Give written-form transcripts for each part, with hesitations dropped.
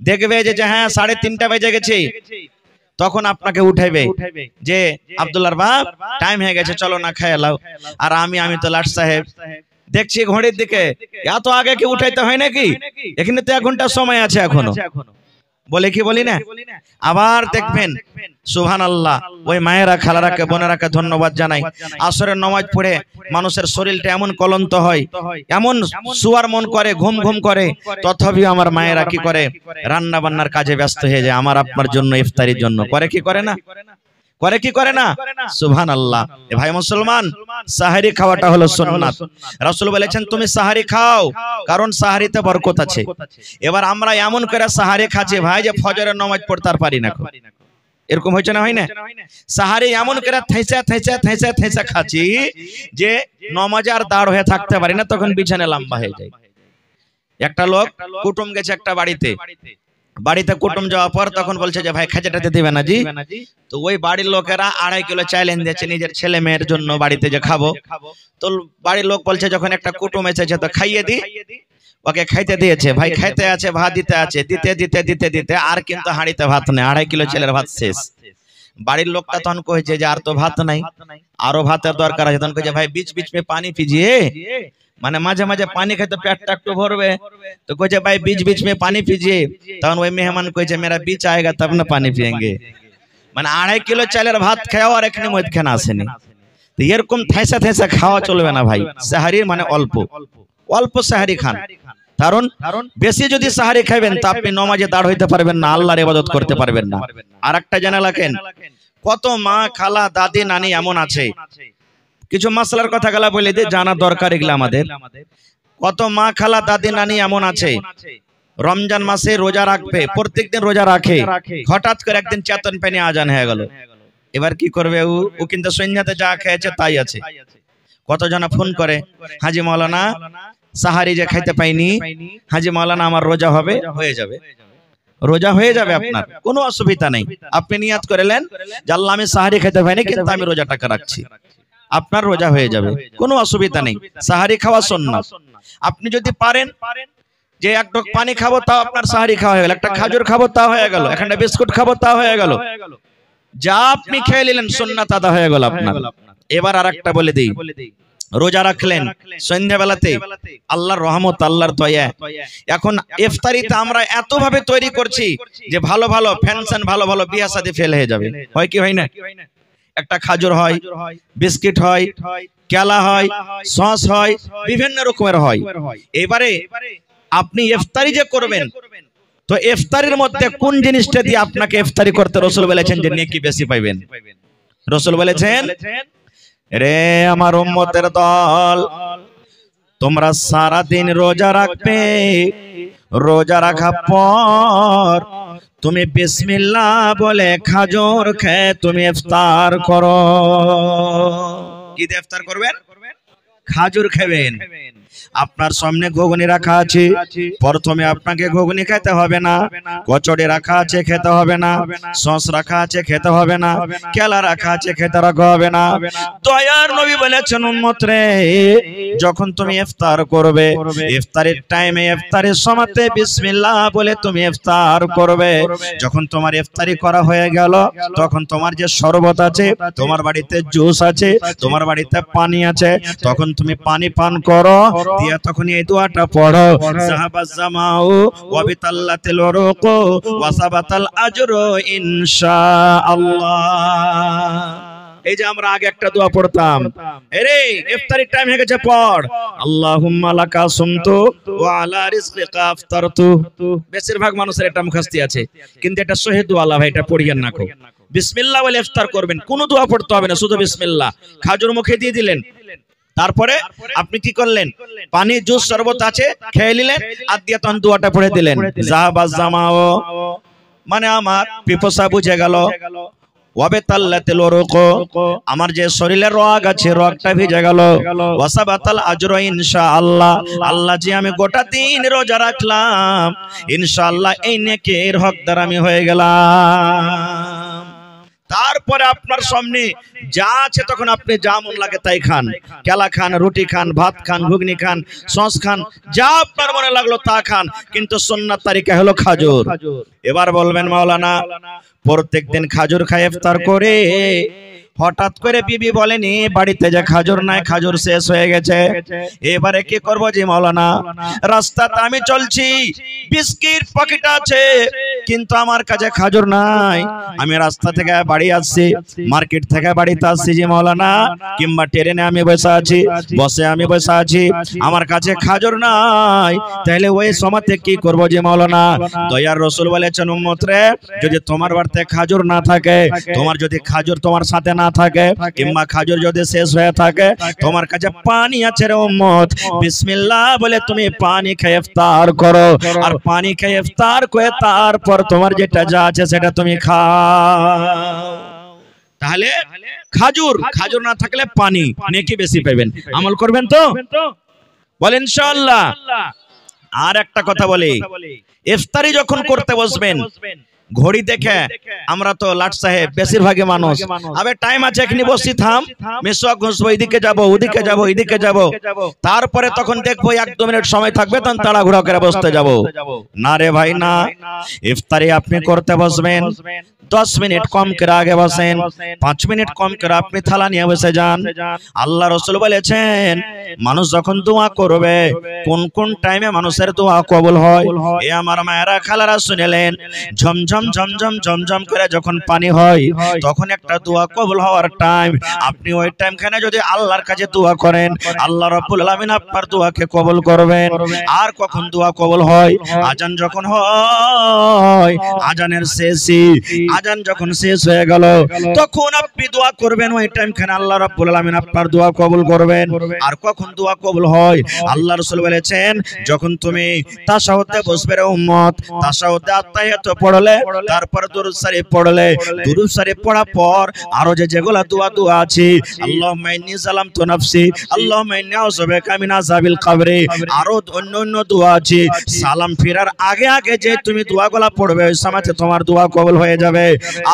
দেখবে যে হ্যাঁ 3:30 বেজে গেছে, তখন আপনাকে উঠাইবে যে আব্দুল্লাহর বাপ টাইম হয়ে গেছে, চলো না খেয়ে লাও। আর আমি তো লাট সাহেব দেখছি ঘড়ির দিকে, এত আগে কি উঠাইতে হয় নাকি, এখানে তো 1 ঘন্টা সময় আছে এখনো, বলে কি বলি না। আবার দেখবেন সুবহানাল্লাহ, ওই মায়েরা খালারাকে বোনেরাকে ধন্যবাদ জানাই, আসরের নামাজ পড়ে মানুষের শরীরটা এমন কলন্ত হয়, এমন শুয়ার মন করে, ঘুম ঘুম করে, তথাপি আমার মায়েরা কি করে, রান্না বান্নার কাজে ব্যস্ত হয়ে যায় আমার আপনার জন্য, ইফতারির জন্য। করে কি করে না, করে কি করে না, সুবহানাল্লাহ। এ ভাই মুসলমান, সাহারি খাওয়াটা হলো সুন্নাত। রাসূল বলেছেন তুমি সাহারি খাও, কারণ সাহারিতে বরকত আছে। এবার আমরা এমন করে সাহারি খাচ্ছি ভাই যে ফজরের নামাজ পড়তে আর পারি না, এরকম হয়েছে না, হয় না? সাহারি এমন করে থেঁচা খাচ্ছি যে নামাজে আর দাঁড় হয়ে থাকতে পারি না, তখন বিছানা লম্বা হয়ে যায়। একটা লোক কুটুম গেছে একটা বাড়িতে কুটুম যাওয়ার পর তখন বলছে যে ভাই খাজাটাতে দিবে না জি। তো ওই বাড়ির লোকেরা 2.5 কিলো চাল এনে দিয়েছে নিজের ছেলে মেয়ের জন্য, বাড়িতে যে খাবো। তো বাড়ির লোক বলছে যখন একটা কুটুম এসেছে তো খাইয়ে দি, ওকে খাইতে দিয়েছে। ভাই খাইতে আছে, ভাত দিতে আছে, দিতে আর কিন্তু হাঁড়িতে ভাত নেই, 2.5 কিলো চালের ভাত শেষ। বাড়ির লোকটা তখন কইছে যে আর তো ভাত নাই, আরো ভাতের দরকার আছে। তখন কইছে ভাই बीच बीच में पानी पीजिए, মানে মাঝে মাঝে পানি খেতে পেটটা একটু ভরবে। তো কইছে ভাই बीच बीच में पानी पीजिए। তখন ওই মেহমান কইছে मेरा बीच आएगा तब ना पानी पिएंगे। মানে 2.5 কিলো চালের ভাত খাও আর এখানে মদ খানা আসেনি। তো এরকম থেঁচা খাওয়া চলবে না ভাই। সাহারি মানে অল্প অল্প সাহারি খান, কারণ বেশি যদি সাহারি খাবেন তা আপনি নামাজে দাঁড় হইতে পারবেন না, আল্লাহর ইবাদত করতে পারবেন না। আরেকটা জানা রাখেন, কত মা খালা দাদি নানি এমন আছে, কিছু মাসলার কথা গলা বলে দিয়ে জানা দরকার এগুলা আমাদের। কত মা খালা দাদি নানি এমন আছে রমজান মাসে রোজা রাখবে, প্রত্যেকদিন রোজা রাখে, হঠাৎ করে একদিন চেতন পেনে আজান হয়ে গেল। এবার কি করবে? ও কিন্তু সন্ধ্যাতে যা খেয়েছে তাই আছে। কতজনা ফোন করে, হাজি মাওলানা সাহারি যে খাইতে পাইনি, হাজি মাওলানা আমার রোজা হবে, হয়ে যাবে, রোজা হয়ে যাবে, আপনার কোনো অসুবিধা নেই। আপনি নিয়াত করলেন যে আল্লাহ আমি সাহারি খেতে পাইনি কিন্তু আমি রোজাটাকে রাখছি, আপনার রোজা হয়ে যাবে, কোনো অসুবিধা নেই। সাহারি খাওয়া সুন্নাত। আপনি যদি পারেন যে এক ঢোক পানি খাবো তাও আপনার সাহারি খাওয়া হয়ে গেল, একটা খাজুর খাবো তাও হয়ে গেল, একটা বিস্কুট খাবো তাও হয়ে গেল, যা আপনি খেয়ে নিলেন সুন্নাত আদা হয়ে গেল আপনার। এবার আরেকটা বলে দেই, রোজা রাখলেন সন্ধ্যাবেলাতে, আল্লাহর রহমত আল্লাহর দয়া, এখন ইফতারিতে আমরা এত ভাবে তৈরি করছি যে ভালো ভালো ফ্যানশন, ভালো ভালো বিয়া শাদী ফেল হয়ে যাবে, হয় কি হয় না? একটা খাজুর হয়, বিস্কিট হয়, কেলা হয়, সস হয়, বিভিন্ন রকমের হয়। এবারে আপনি ইফতারি যে করবেন, তো ইফতারির মধ্যে কোন জিনিসটা দিয়ে আপনাকে ইফতারি করতে রাসূল বলেছেন যে নেকি বেশি পাইবেন? রাসূল বলেছেন, রে আমার উম্মতের দল, তোমরা সারা দিন রোজা রাখবে, রোজা রাখার পর তুমি বিসমিল্লাহ বলে খাজুর খেয়ে তুমি ইফতার করো। কি দিয়ে ইফতার করবেন? খাজুর খাবেন। আপনার সামনে ঘুগনি রাখা আছে, প্রথমে আপনাকে ঘুগনি খেতে হবে না, কচড়ি রাখা আছে খেতে হবে না, সস রাখা আছে খেতে হবে না, কেলা রাখা আছে খেতে রাখা হবে না। দয়ার নবী বলেছেন উম্মত রে, যখন তুমি ইফতার করবে, ইফতারের টাইমে ইফতারের সময়তে বিসমিল্লাহ বলে তুমি ইফতার করবে। যখন তোমার ইফতারি করা হয়ে গেল, তখন তোমার যে শরবত আছে, তোমার বাড়িতে জুস আছে, তোমার বাড়িতে পানি আছে, তখন তুমি পানি পান করো, দিয়া তখন এই দোয়াটা পড়ো, সাহাবাজ জামাউ ওয়া বিতাল্লাতিল উরুক ওয়া সাবাতাল আজরু ইনশাআল্লাহ। এই যে আমরা আগে একটা দোয়া পড়তাম, আরে ইফতারির টাইম হয়ে গেছে, পড় আল্লাহুম্মা লাকা সুমতু ওয়া আলা রিজকিকা আফতারতু। বেশিরভাগ মানুষের এটা মুখস্থ আছে, কিন্তু এটা সহিহ দোয়া আল্লাহ ভাই, এটা পড়িয়েন না। কো বিসমিল্লাহ বলে ইফতার করবেন, কোনো দোয়া পড়তে হবে না, শুধু বিসমিল্লাহ। খাজুর মুখে দিয়ে দিলেন, তারপরে আপনি কি করলেন? পানি জুস শরবত আছে খেয়ে নিলেন, আর দিয়ে তখন দোয়াটা পড়ে দিলেন, যাবাজ জামাও মানে আমার পিপাসা বুঝে গেল, ওয়াবিতাল্লাতিল উরুক আমার যে শরীরের রগ আছে রগটা ভিজে গেল, ওয়াসাবাতাল আজরু ইনশাআল্লাহ আল্লাহ যে আমি গোটা দিন রোজা রাখলাম, ইনশাআল্লাহ এই নেকির হকদার আমি হয়ে গেলাম। তারপরে আপনার সামনে যা আছে তখন আপনি যা মন লাগে তাই খান, কেলা খান, রুটি খান, ভাত খান, ঘুগনি খান, সস খান, যা আপনার মনে লাগলো তা খান, কিন্তু সুন্নাত তারিকা হলো খাজুর। এবার বলবেন মাওলানা প্রত্যেকদিন খাজুর খায় ইফতার করে, হঠাৎ করে বিবি বলেনি বাড়িতে যে খাজুর নাই, খাজুর শেষ হয়ে গেছে, এবারে কি করবো জি মাওলানা? রাস্তাতে আমি চলছি, বিস্কিট পকেট আছে, কিন্তু আমার কাছে খাজুর নাই। আমি রাস্তা থেকে বাড়ি আসছি, মার্কেট থেকে বাড়িতে আসছি জি মাওলানা, কিংবা ট্রেনে আমি বসে আছি, বসে আমি বসে আছি, আমার কাছে খাজুর নাই, তাহলে ওই সময়তে কি করবো জি মাওলানা? দয়ার রাসূল বলেছেন উম্মত রে, যদি তোমার বাড়িতে খাজুর না থাকে, তোমার যদি খাজুর তোমার সাথে না থাকে, কিংবা খাজুর যদি শেষ হয়ে থাকে, তোমার কাছে পানি আছে রে উম্মত, বিসমিল্লাহ বলে তুমি পানি খেয়ে ইফতার করো, আর পানি খেয়ে ইফতার করে তারপর তোমার যেটা যা আছে সেটা তুমি খাও। তাহলে খাজুর, খাজুর না থাকলে পানি, নেকি বেশি পাবেন। আমল করবেন তো? বলেন ইনশাআল্লাহ। আর একটা কথা বলি, ইফতারি যখন করতে বসবেন, ঘড়ি দেখে, আমরা তো লাট সাহেব বেশিরভাগই মানুষ, আবে টাইম আছে এখানে বসি, থাম, মিসওয়াক ঘষবো, এদিকে যাবো, ওদিকে যাবো, এদিকে যাবো, তারপরে তখন দেখবো 1-2 মিনিট সময় থাকবে, তখন তাড়াহুড়া করে বসতে যাবো। না রে ভাই না, ইফতারি আপনি করতে বসবেন, 10 মিনিট কম করে আগে বসেন, 5 মিনিট কম করে আপনি থালা নিয়ে বসে যান। আল্লাহ রাসূল বলেছেন মানুষ যখন দোয়া করবে, কোন কোন টাইমে মানুষের দোয়া কবুল হয়, এ আমার মায়েরা খালারা শুনেলেন, ঝমঝম ঝমঝম ঝমঝম করে যখন পানি হয়, তখন একটা দোয়া কবুল হওয়ার টাইম। আপনি ওই টাইমখানে যদি আল্লাহর কাছে দোয়া করেন, আল্লাহ রাব্বুল আলামিন আপনার দোয়াকে কবুল করবেন। আর কখন দোয়া কবুল হয়? আজান যখন হয়, আজানের শেষে, আজান যখন শেষ হয়ে গেল, তখন আপনি দোয়া করবেন, ওই টাইমখানে আল্লাহ রাব্বুল আলামিন আপনার দোয়া কবুল করবেন। আর কখন দোয়া কবুল হয়? আল্লাহ রাসূল বলেছেন যখন তুমি তাশাহুদে বসবে রে উম্মত, তাশাহুদে আত্তাহিয়াত পড়লে, তারপর দুরূদ শরীফ পড়লে, দুরূদ শরীফ পড়ার পর আরো যেগুলা দোয়া আছে, আল্লাহুম্মা ইন্নী যালামতু নাফসি, আল্লাহুম্মা ইন্নী আউযু বিকা মিন আযাবিল কবরি, আরো অন্য দোয়া আছে। সালাম ফেরার আগে আগে যে তুমি দোয়াগুলা পড়বে, ওই সময়তে তোমার দোয়া কবুল হয়ে যাবে।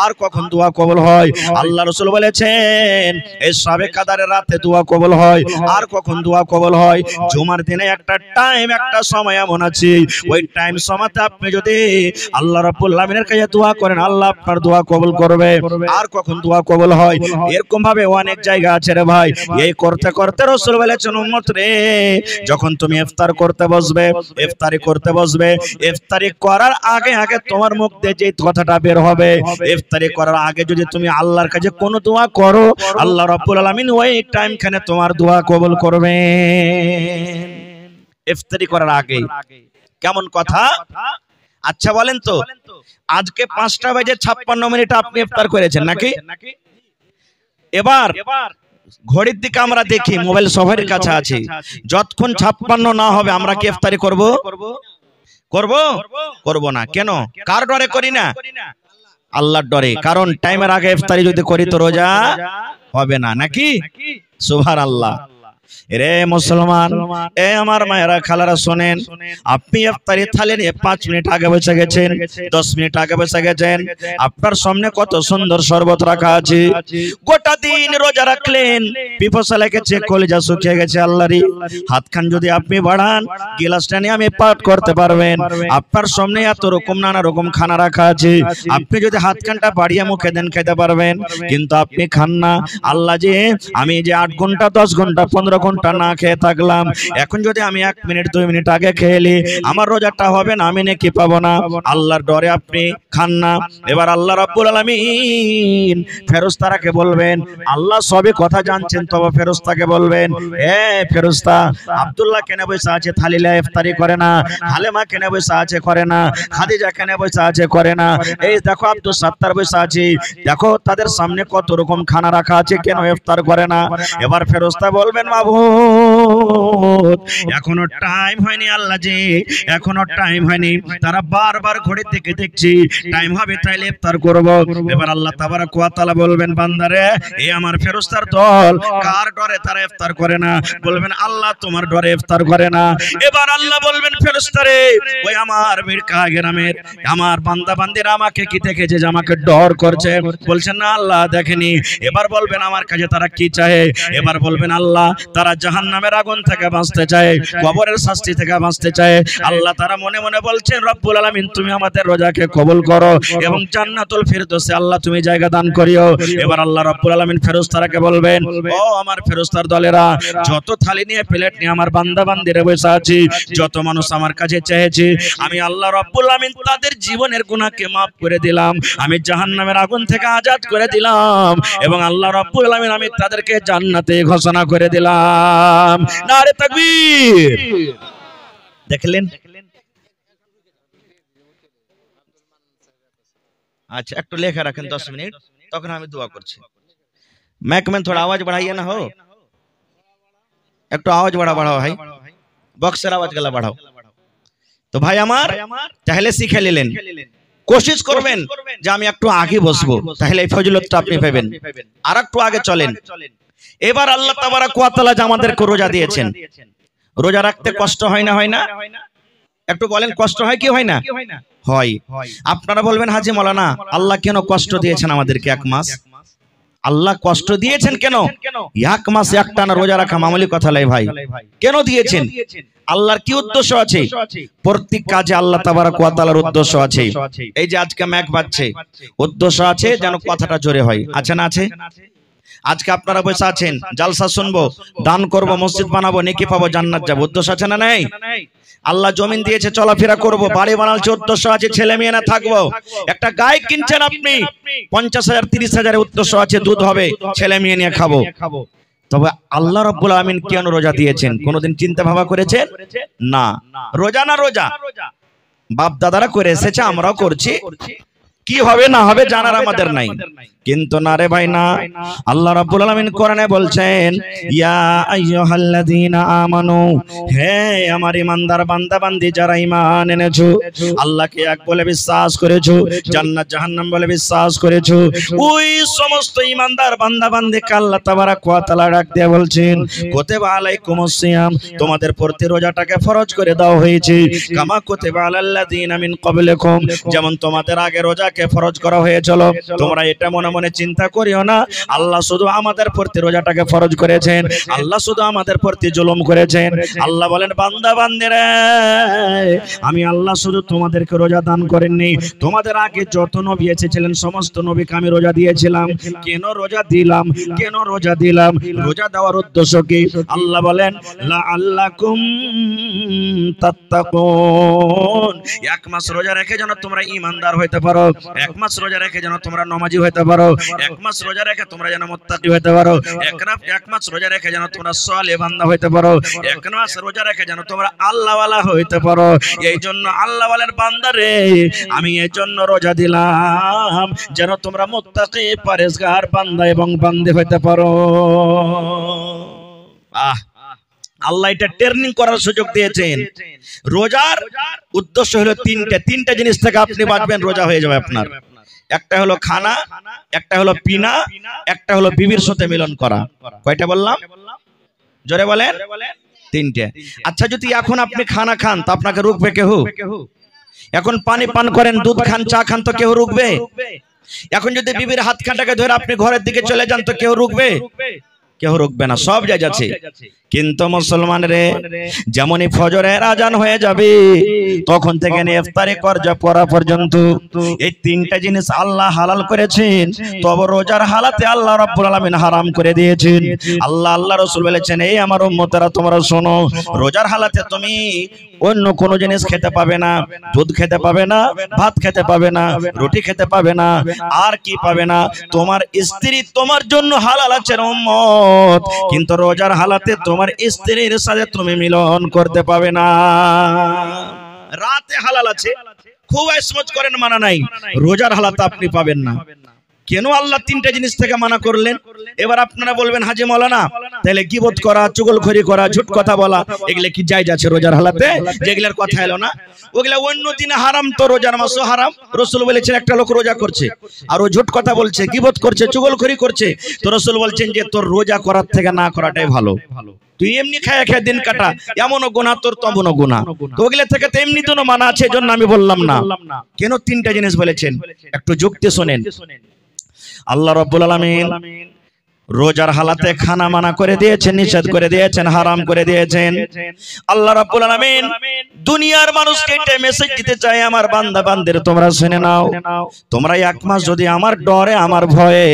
আর কখন দোয়া কবুল হয়? আল্লাহ রাসূল বলেছেন এই শবে কদরের রাতে দোয়া কবুল হয়। আর কখন দোয়া কবুল হয়? জুমার দিনে একটা টাইম, একটা সময় এমন আছে, ওই টাইম সময়তে আপনি যদি আল্লাহ রাব্বুল আলামিনের কাছে দোয়া করেন, আল্লাহ আপনার দোয়া কবুল করবে। আর কখন দোয়া কবুল হয়? এরকম ভাবে অনেক জায়গা আছে রে ভাই। এই করতে করতে রাসূল বলেছেন উম্মত রে, যখন তুমি ইফতার করতে বসবে, ইফতারি করতে বসবে, ইফতারি করার আগে আগে তোমার মুখ দিয়ে যে কথাটা বের হবে, ইফতারি করার আগে যদি তুমি আল্লাহর কাছে কোনো দোয়া করো, আল্লাহ রাব্বুল আলামিন ওই টাইমখানে তোমার দোয়া কবুল করবেন। ইফতারি করার আগে। কেমন কথা? আচ্ছা বলেন তো, আজকে 5:56 আপনি ইফতার করেছেন নাকি? এবার ঘড়ির দিকে আমরা দেখি, মোবাইল সবার কাছে আছে, যতক্ষণ 56 না হবে আমরা কি ইফতারি করব? করব না। কেন? কার ডরে করি না? আল্লাহর ডরে। কারণ টাইমের আগে ইফতারি যদি করি তো রোজা হবে না, নাকি? সুবহানাল্লাহ। রে মুসলমান, এ আমার মায়েরা খালারা শোনেন, আপনি ইফতারি থালি নিয়ে 5 মিনিট আগে বসে গেছেন, 10 মিনিট আগে বসে গেছেন, আপনার সামনে কত সুন্দর শরবত রাখা আছে, গোটা দিন রোজা রাখলেন, পিপাসা লেগেছে, কলিজা শুকিয়ে গেছে, আল্লাহরি হাতখান যদি আপনি বাড়ান, গিলাসটা নিয়ে আমি পাঠ করতে পারবেন। আপনার সামনে এত রকম নানা রকম খানা রাখা আছে, আপনি যদি হাতখানটা বাড়িয়ে মুখে দেন খেতে পারবেন, কিন্তু আপনি খান না। আল্লাহ যে আমি যে 8 ঘন্টা 10 ঘন্টা 15 ঘন্টা না খেয়ে থাকলাম, এখন যদি আমি 1 মিনিট 2 মিনিট আগে খেয়েলি, আমার রোজাটা হবে না, আমি নেকি পাবো না। আল্লাহর ডরে আপনি খান না। এবার আল্লাহ রাব্বুল আলামিন ফেরেশতাকে বলবেন, আল্লাহ সবই কথা জানছেন, তবে ফেরেশতাকে বলবেন, এ ফেরেশতা, আব্দুল্লাহ কেন বসে আছে থালিলা ইফতারি করে না, হালেমা কেন বসে আছে করে না, খাদিজা কেন বসে আছে করে না, এই দেখো আব্দুল সাত্তার বসে আছে, দেখো তাদের সামনে কত রকম খানা রাখা আছে, কেন ইফতার করে না? এবার ফেরেশতা বলবেন, মাবুদ এখনো টাইম হয়নি, আল্লাহ জি এখনো টাইম হয়নি। তারা বারবার ঘড়ির দিকে দেখছি, টাইম হবে তাইলে ইফতার করব। এবার আল্লাহ তাবারক ওয়া তাআলা বলবেন বান্দারে এই আমার ফেরেশতার দল কার ডরে তারা ইফতার করে না? বলবেন আল্লাহ তোমার ডরে ইফতার করে না। এবার আল্লাহ বলবেন ফেরেশতারে ওই আমার মিরকা গ্রামের আমার বান্দা বান্দিরা আমাকে কি দেখেছে যে আমাকে ডর করছে? বলছেন না আল্লাহ দেখেনি। এবার বলবেন আমার কাছে তারা কি চায়? এবার বলবেন আল্লাহ তারা জাহান্নামের আগুন থেকে বাঁচতে চায়, কবরের শাস্তি থেকে বাঁচতে চায়। আল্লাহ তারা মনে মনে বলছেন রব্বুল আলামিন তুমি আমাদের রোজাকে কবুল করো এবং জান্নাতুল ফিরদৌসে আল্লাহ তুমি জায়গা দান করিও। এবার আল্লাহ রব্বুল আলামিন ফেরেশতারাকে বলবেন ও আমার ফেরেশতার দলেরা যত থালি নিয়ে প্লেট নিয়ে আমার বান্দা বান্দিরা বসে আছি, যত মানুষ আমার কাছে চেয়েছে আমি আল্লাহ রব্বুল আলামিন তাদের জীবনের গুনাহকে maaf করে দিলাম, আমি জাহান্নামের আগুন থেকে আজাদ করে দিলাম এবং আল্লাহ রব্বুল আলামিন আমি তাদেরকে জান্নাতে ঘোষণা করে দিলাম। নারে তাকবীর। দেখলেন? अच्छा एक तो लेखा रखें 10 मिनट तक हम दुआ कर मैक में थोड़ा आवाज बढ़ाइए ना हो, एक तो आवाज बढ़ाओ भाई, बक्सर आवाज गला बढ़ाओ। तो भाई আমার তাহলে শিখে নিলেন, কোশিশ করবেন যে আমি একটু আগে বসবো তাহলে এই ফজিলতটা আপনি পাবেন। আর একটু আগে চলেন। এবার আল্লাহ তাবারক ওয়া তাআলা যে আমাদেরকে রোজা দিয়েছেন, রোজা রাখতে কষ্ট হয় না? হয় না? একটু বলেন কষ্ট হয় কি হয় না? হয়। আপনারা বলবেন হাজী মাওলানা আল্লাহ কেন কষ্ট দিয়েছেন আমাদেরকে এক মাস? আল্লাহ কষ্ট দিয়েছেন কেন? এক মাস একটানা রোজা রাখা মামুলি কথা নয় ভাই। কেন দিয়েছেন? আল্লাহর কি উদ্দেশ্য আছে? প্রত্যেক কাজে আল্লাহ তাবারক ওয়া তাআলার উদ্দেশ্য আছে। এই যে আজকে ম্যাক বাজছে উদ্দেশ্য আছে যেন কথাটা জোরে হয়, আছে না? আছে। আজকে আপনারা বসে আছেন জালসা শুনবো, দান করব, মসজিদ বানাবো, নেকি পাবো, জান্নাত যাবো, উদ্দেশ্য আছে না? নাই। আল্লাহ জমিন দিয়েছে চলাফেরা করব, বাড়ি বানালছে, উদ্দেশ্য আছে ছেলে মেয়ে না থাকবো। একটা গায়ে কিনছেন আপনি 50,000 30,000 উদ্দেশ্য আছে দুধ হবে, ছেলে মেয়ে নিয়ে খাবো। তবে আল্লাহ রাব্বুল আমিন কেন রোজা দিয়েছেন কোনদিন চিন্তা ভাবা করেছেন? না। রোজা না রোজা বাপ দাদারা করে এসেছে, আমরাও করছি, কি হবে না হবে জানার আমাদের নাই। কিন্তু না রে ভাই না, আল্লাহ রাব্বুল আলামিন কোরআনে বলছেন ইয়া আইয়ুহাল্লাযীনা আমানু, হে আমার ঈমানদার বান্দা বান্দি যারা ঈমান এনেছো, আল্লাহকে এক বলে বিশ্বাস করেছো, জান্নাত জাহান্নাম বলে বিশ্বাস করেছো, ওই সমস্ত ঈমানদার বান্দা বান্দিকে আল্লাহ তাবারক ওয়া তাআলা ডাক দিয়ে বলছেন কুতিবা আলাইকুমুস সিয়াম, তোমাদের প্রতি রোজাটাকে ফরজ করে দেওয়া হয়েছে, কামা কুতিবা আলাল্লাযীনা মিন ক্বাবলিকুম, যেমন তোমাদের আগে রোজাকে ফরজ করা হয়েছিল। তোমরা এটা মনে মনে চিন্তা করিও না আল্লাহ শুধু আমাদের প্রতি রোজাটাকে ফরজ করেছেন, আল্লাহ শুধু আমাদের প্রতি জুলুম করেছেন। আল্লাহ বলেন বান্দা বান্দিরা আমি আল্লাহ শুধু তোমাদেরকে রোজা দান করেননি, তোমাদের আগে যত নবী এসেছিলেন সমস্ত নবীকে আমি রোজা দিয়েছিলাম। কেন রোজা দিলাম? কেন রোজা দিলাম? রোজা দেওয়ার উদ্দেশ্য কি? আল্লাহ বলেন লাআল্লাকুম তাত্তাকুন, এক মাস রোজা রেখে যেন তোমরা ঈমানদার হইতে পারো, এক মাস রোজা রেখে যেন তোমরা নামাজি হইতে পারো, এক মাস রোজা রেখে তোমরা যেন মুত্তাকি হইতে পারো, এক মাস রোজা রেখে যেন তোমরা সালেহ বান্দা হইতে পারো, এক মাস রোজা রেখে যেন তোমরা আল্লাহওয়ালা হইতে পারো। এই জন্য আল্লাহ বলেন বান্দারে আমি এই জন্য রোজা দিলাম যেন তোমরা মুত্তাকি পরেজগার বান্দা এবং বান্দি হইতে পারো। আল্লাহ এটা ট্রেনিং করার সুযোগ দিয়েছেন। রোজার উদ্দেশ্য হলো তিনটা জিনিস থেকে আপনি বাঁচবেন, রোজা হয়ে যাবে আপনার। একটা হলো খানা, একটা হলো পিনা, একটা হলো বিবির সাথে মিলন করা। কয়টা বললাম? জোরে বলেন। তিনটে। আচ্ছা যদি এখন আপনি খানা খান তো আপনাকে রুকবে কেউ? এখন পানি পান করেন, দুধ খান, চা খান তো কেউ রুকবে? এখন যদি বিবির হাত কাটাকে ধরে আপনি ঘরের দিকে চলে যান তো কেউ রুকবে? কেউ রুকবে না, সব জায়গা যাচ্ছে। কিন্তু মুসলমান রে যেমনই ফজরের আজান হয়ে যাবে তখন থেকে ইফতারি করা পর্যন্ত এই তিনটা জিনিস আল্লাহ হালাল করেছেন, তবে রোজার হালাতে আল্লাহ রাব্বুল আলামিন হারাম করে দিয়েছেন। আল্লাহ রাসূল বলেছেন এই আমার উম্মতেরা তোমরা শোনো, রোজার হালাতে তুমি অন্য কোন জিনিস খেতে পাবে না, দুধ খেতে পাবে না, ভাত খেতে পাবে না, রুটি খেতে পাবে না, আর কি পাবে না? তোমার স্ত্রী তোমার জন্য হালাল আছে উম্মত, কিন্তু রোজার হালাতে তোমার স্ত্রীর সাথে তুমি মিলন করতে পাবে না। রাতে হালাল আছে, খুব ইসমত করেন মানা নাই, রোজার হালাতে আপনি পাবেন না। কেন আল্লাহ তিনটা জিনিস থেকে মানা করলেন? এবার আপনারা বলবেন হাজী মাওলানা তাহলে গীবত করা, চুগলখড়ি করা, ঝুট কথা বলা এগুলা কি জায়েজ আছে রোজার হালাতে? যেগুলার কথা এলো না ওগুলা অন্য দিনে হারাম, তো রোজার মাসও হারাম। রাসূল বলেছেন একটা লোক রোজা করছে আর ও ঝুট কথা বলছে, গীবত করছে, চুগলখড়ি করছে, তো রাসূল বলছেন যে তোর রোজা করার থেকে না করাটাই ভালো। তুই এমনি খায়া খায়া দিন কাটা, এমনও গুনাহ তোর তমনও গুনাহ, তো ওগুলা থেকে তো এমনি তো মানা আছে, এজন্য আমি বললাম না। কেন তিনটা জিনিস বলেছেন একটু যুক্তি শুনেন। আল্লাহ রাব্বুল আলামিন রোজার হালাতে খানা মানা করে দিয়েছেন, নিষেধ করে দিয়েছেন, হারাম করে দিয়েছেন। আল্লাহ রাব্বুল আলামিন দুনিয়ার মানুষকে এটা মেসেজ দিতে চায়, আমার বান্দা বান্দির তোমরা শুনে নাও, তোমরা এক মাস যদি আমার ডরে, আমার ভয়ে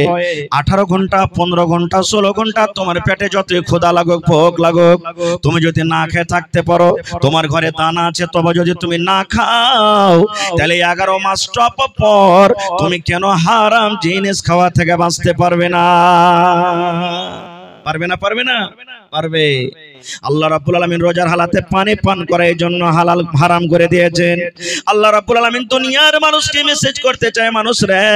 18 ঘন্টা 15 ঘন্টা 16 ঘন্টা তোমার পেটে যতই ক্ষুধা লাগুক, ভোক লাগুক, তুমি যদি না খেয়ে থাকতে পারো, তোমার ঘরে দানা আছে, তবে যদি তুমি না খাও, তাহলে 11 মাস টপ পর তুমি কেন হারাম জিনিস খাওয়া থেকে বাঁচতে পারবে না? পারবে না? পারবে না? পারবে। আল্লাহ রাব্বুল আলামিন রোজার হালাতে পানি পান করার জন্য হালাল হারাম করে দিয়েছেন। আল্লাহ রাব্বুল আলামিন দুনিয়ার মানুষকে মেসেজ করতে চায়, মানুষ রে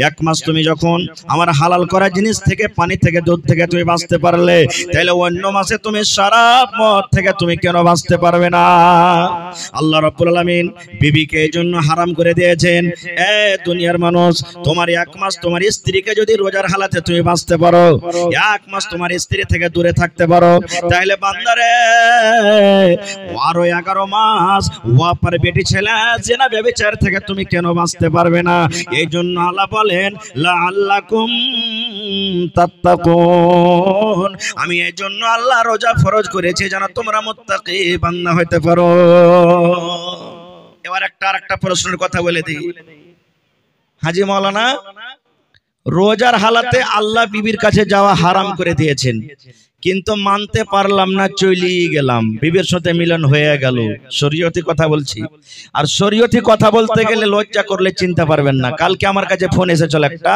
এক মাস তুমি যখন আমার হালাল করা জিনিস থেকে, পানি থেকে, দুধ থেকে তুমি বাঁচতে পারলে, তাহলে অন্য মাসে তুমি শরাব মদ থেকে তুমি কেন বাঁচতে পারবে না? আল্লাহ রাব্বুল আলামিন বিবিকে এই জন্য হারাম করে দিয়েছেন। এ দুনিয়ার মানুষ, তোমার এক মাস তোমার স্ত্রীকে যদি রোজার হালাতে তুমি বাঁচতে পারো, এক মাস তোমার স্ত্রী থেকে দূরে থাকতে পারো, তাহলে বান্দারে আরো 11 মাস ওয়াপার বেটি ছেলে জেনা ব্যভিচার থেকে তুমি কেন বাঁচতে পারবে না? এই জন্য আল্লাহ বলেন লাআল্লাকুম তাত্তাকুন, আমি এই জন্য আল্লাহ রোজা ফরজ করেছি যেন তোমরা মুত্তাকি বান্দা হতে পারো। এবার আরেকটা প্রশ্নের কথা বলে দিই হাজী মাওলানা, রোজার হালাতে আল্লাহ বিবির কাছে যাওয়া হারাম করে দিয়েছেন, কিন্তু মানতে পারলাম না, চলেই গেলাম, বিবির সাথে মিলন হয়ে গেল। শরীয়তি কথা বলছি, আর শরীয়তি কথা বলতে গেলে লজ্জা করলে চিনতে পারবেন না। কালকে আমার কাছে ফোন এসেছিল একটা,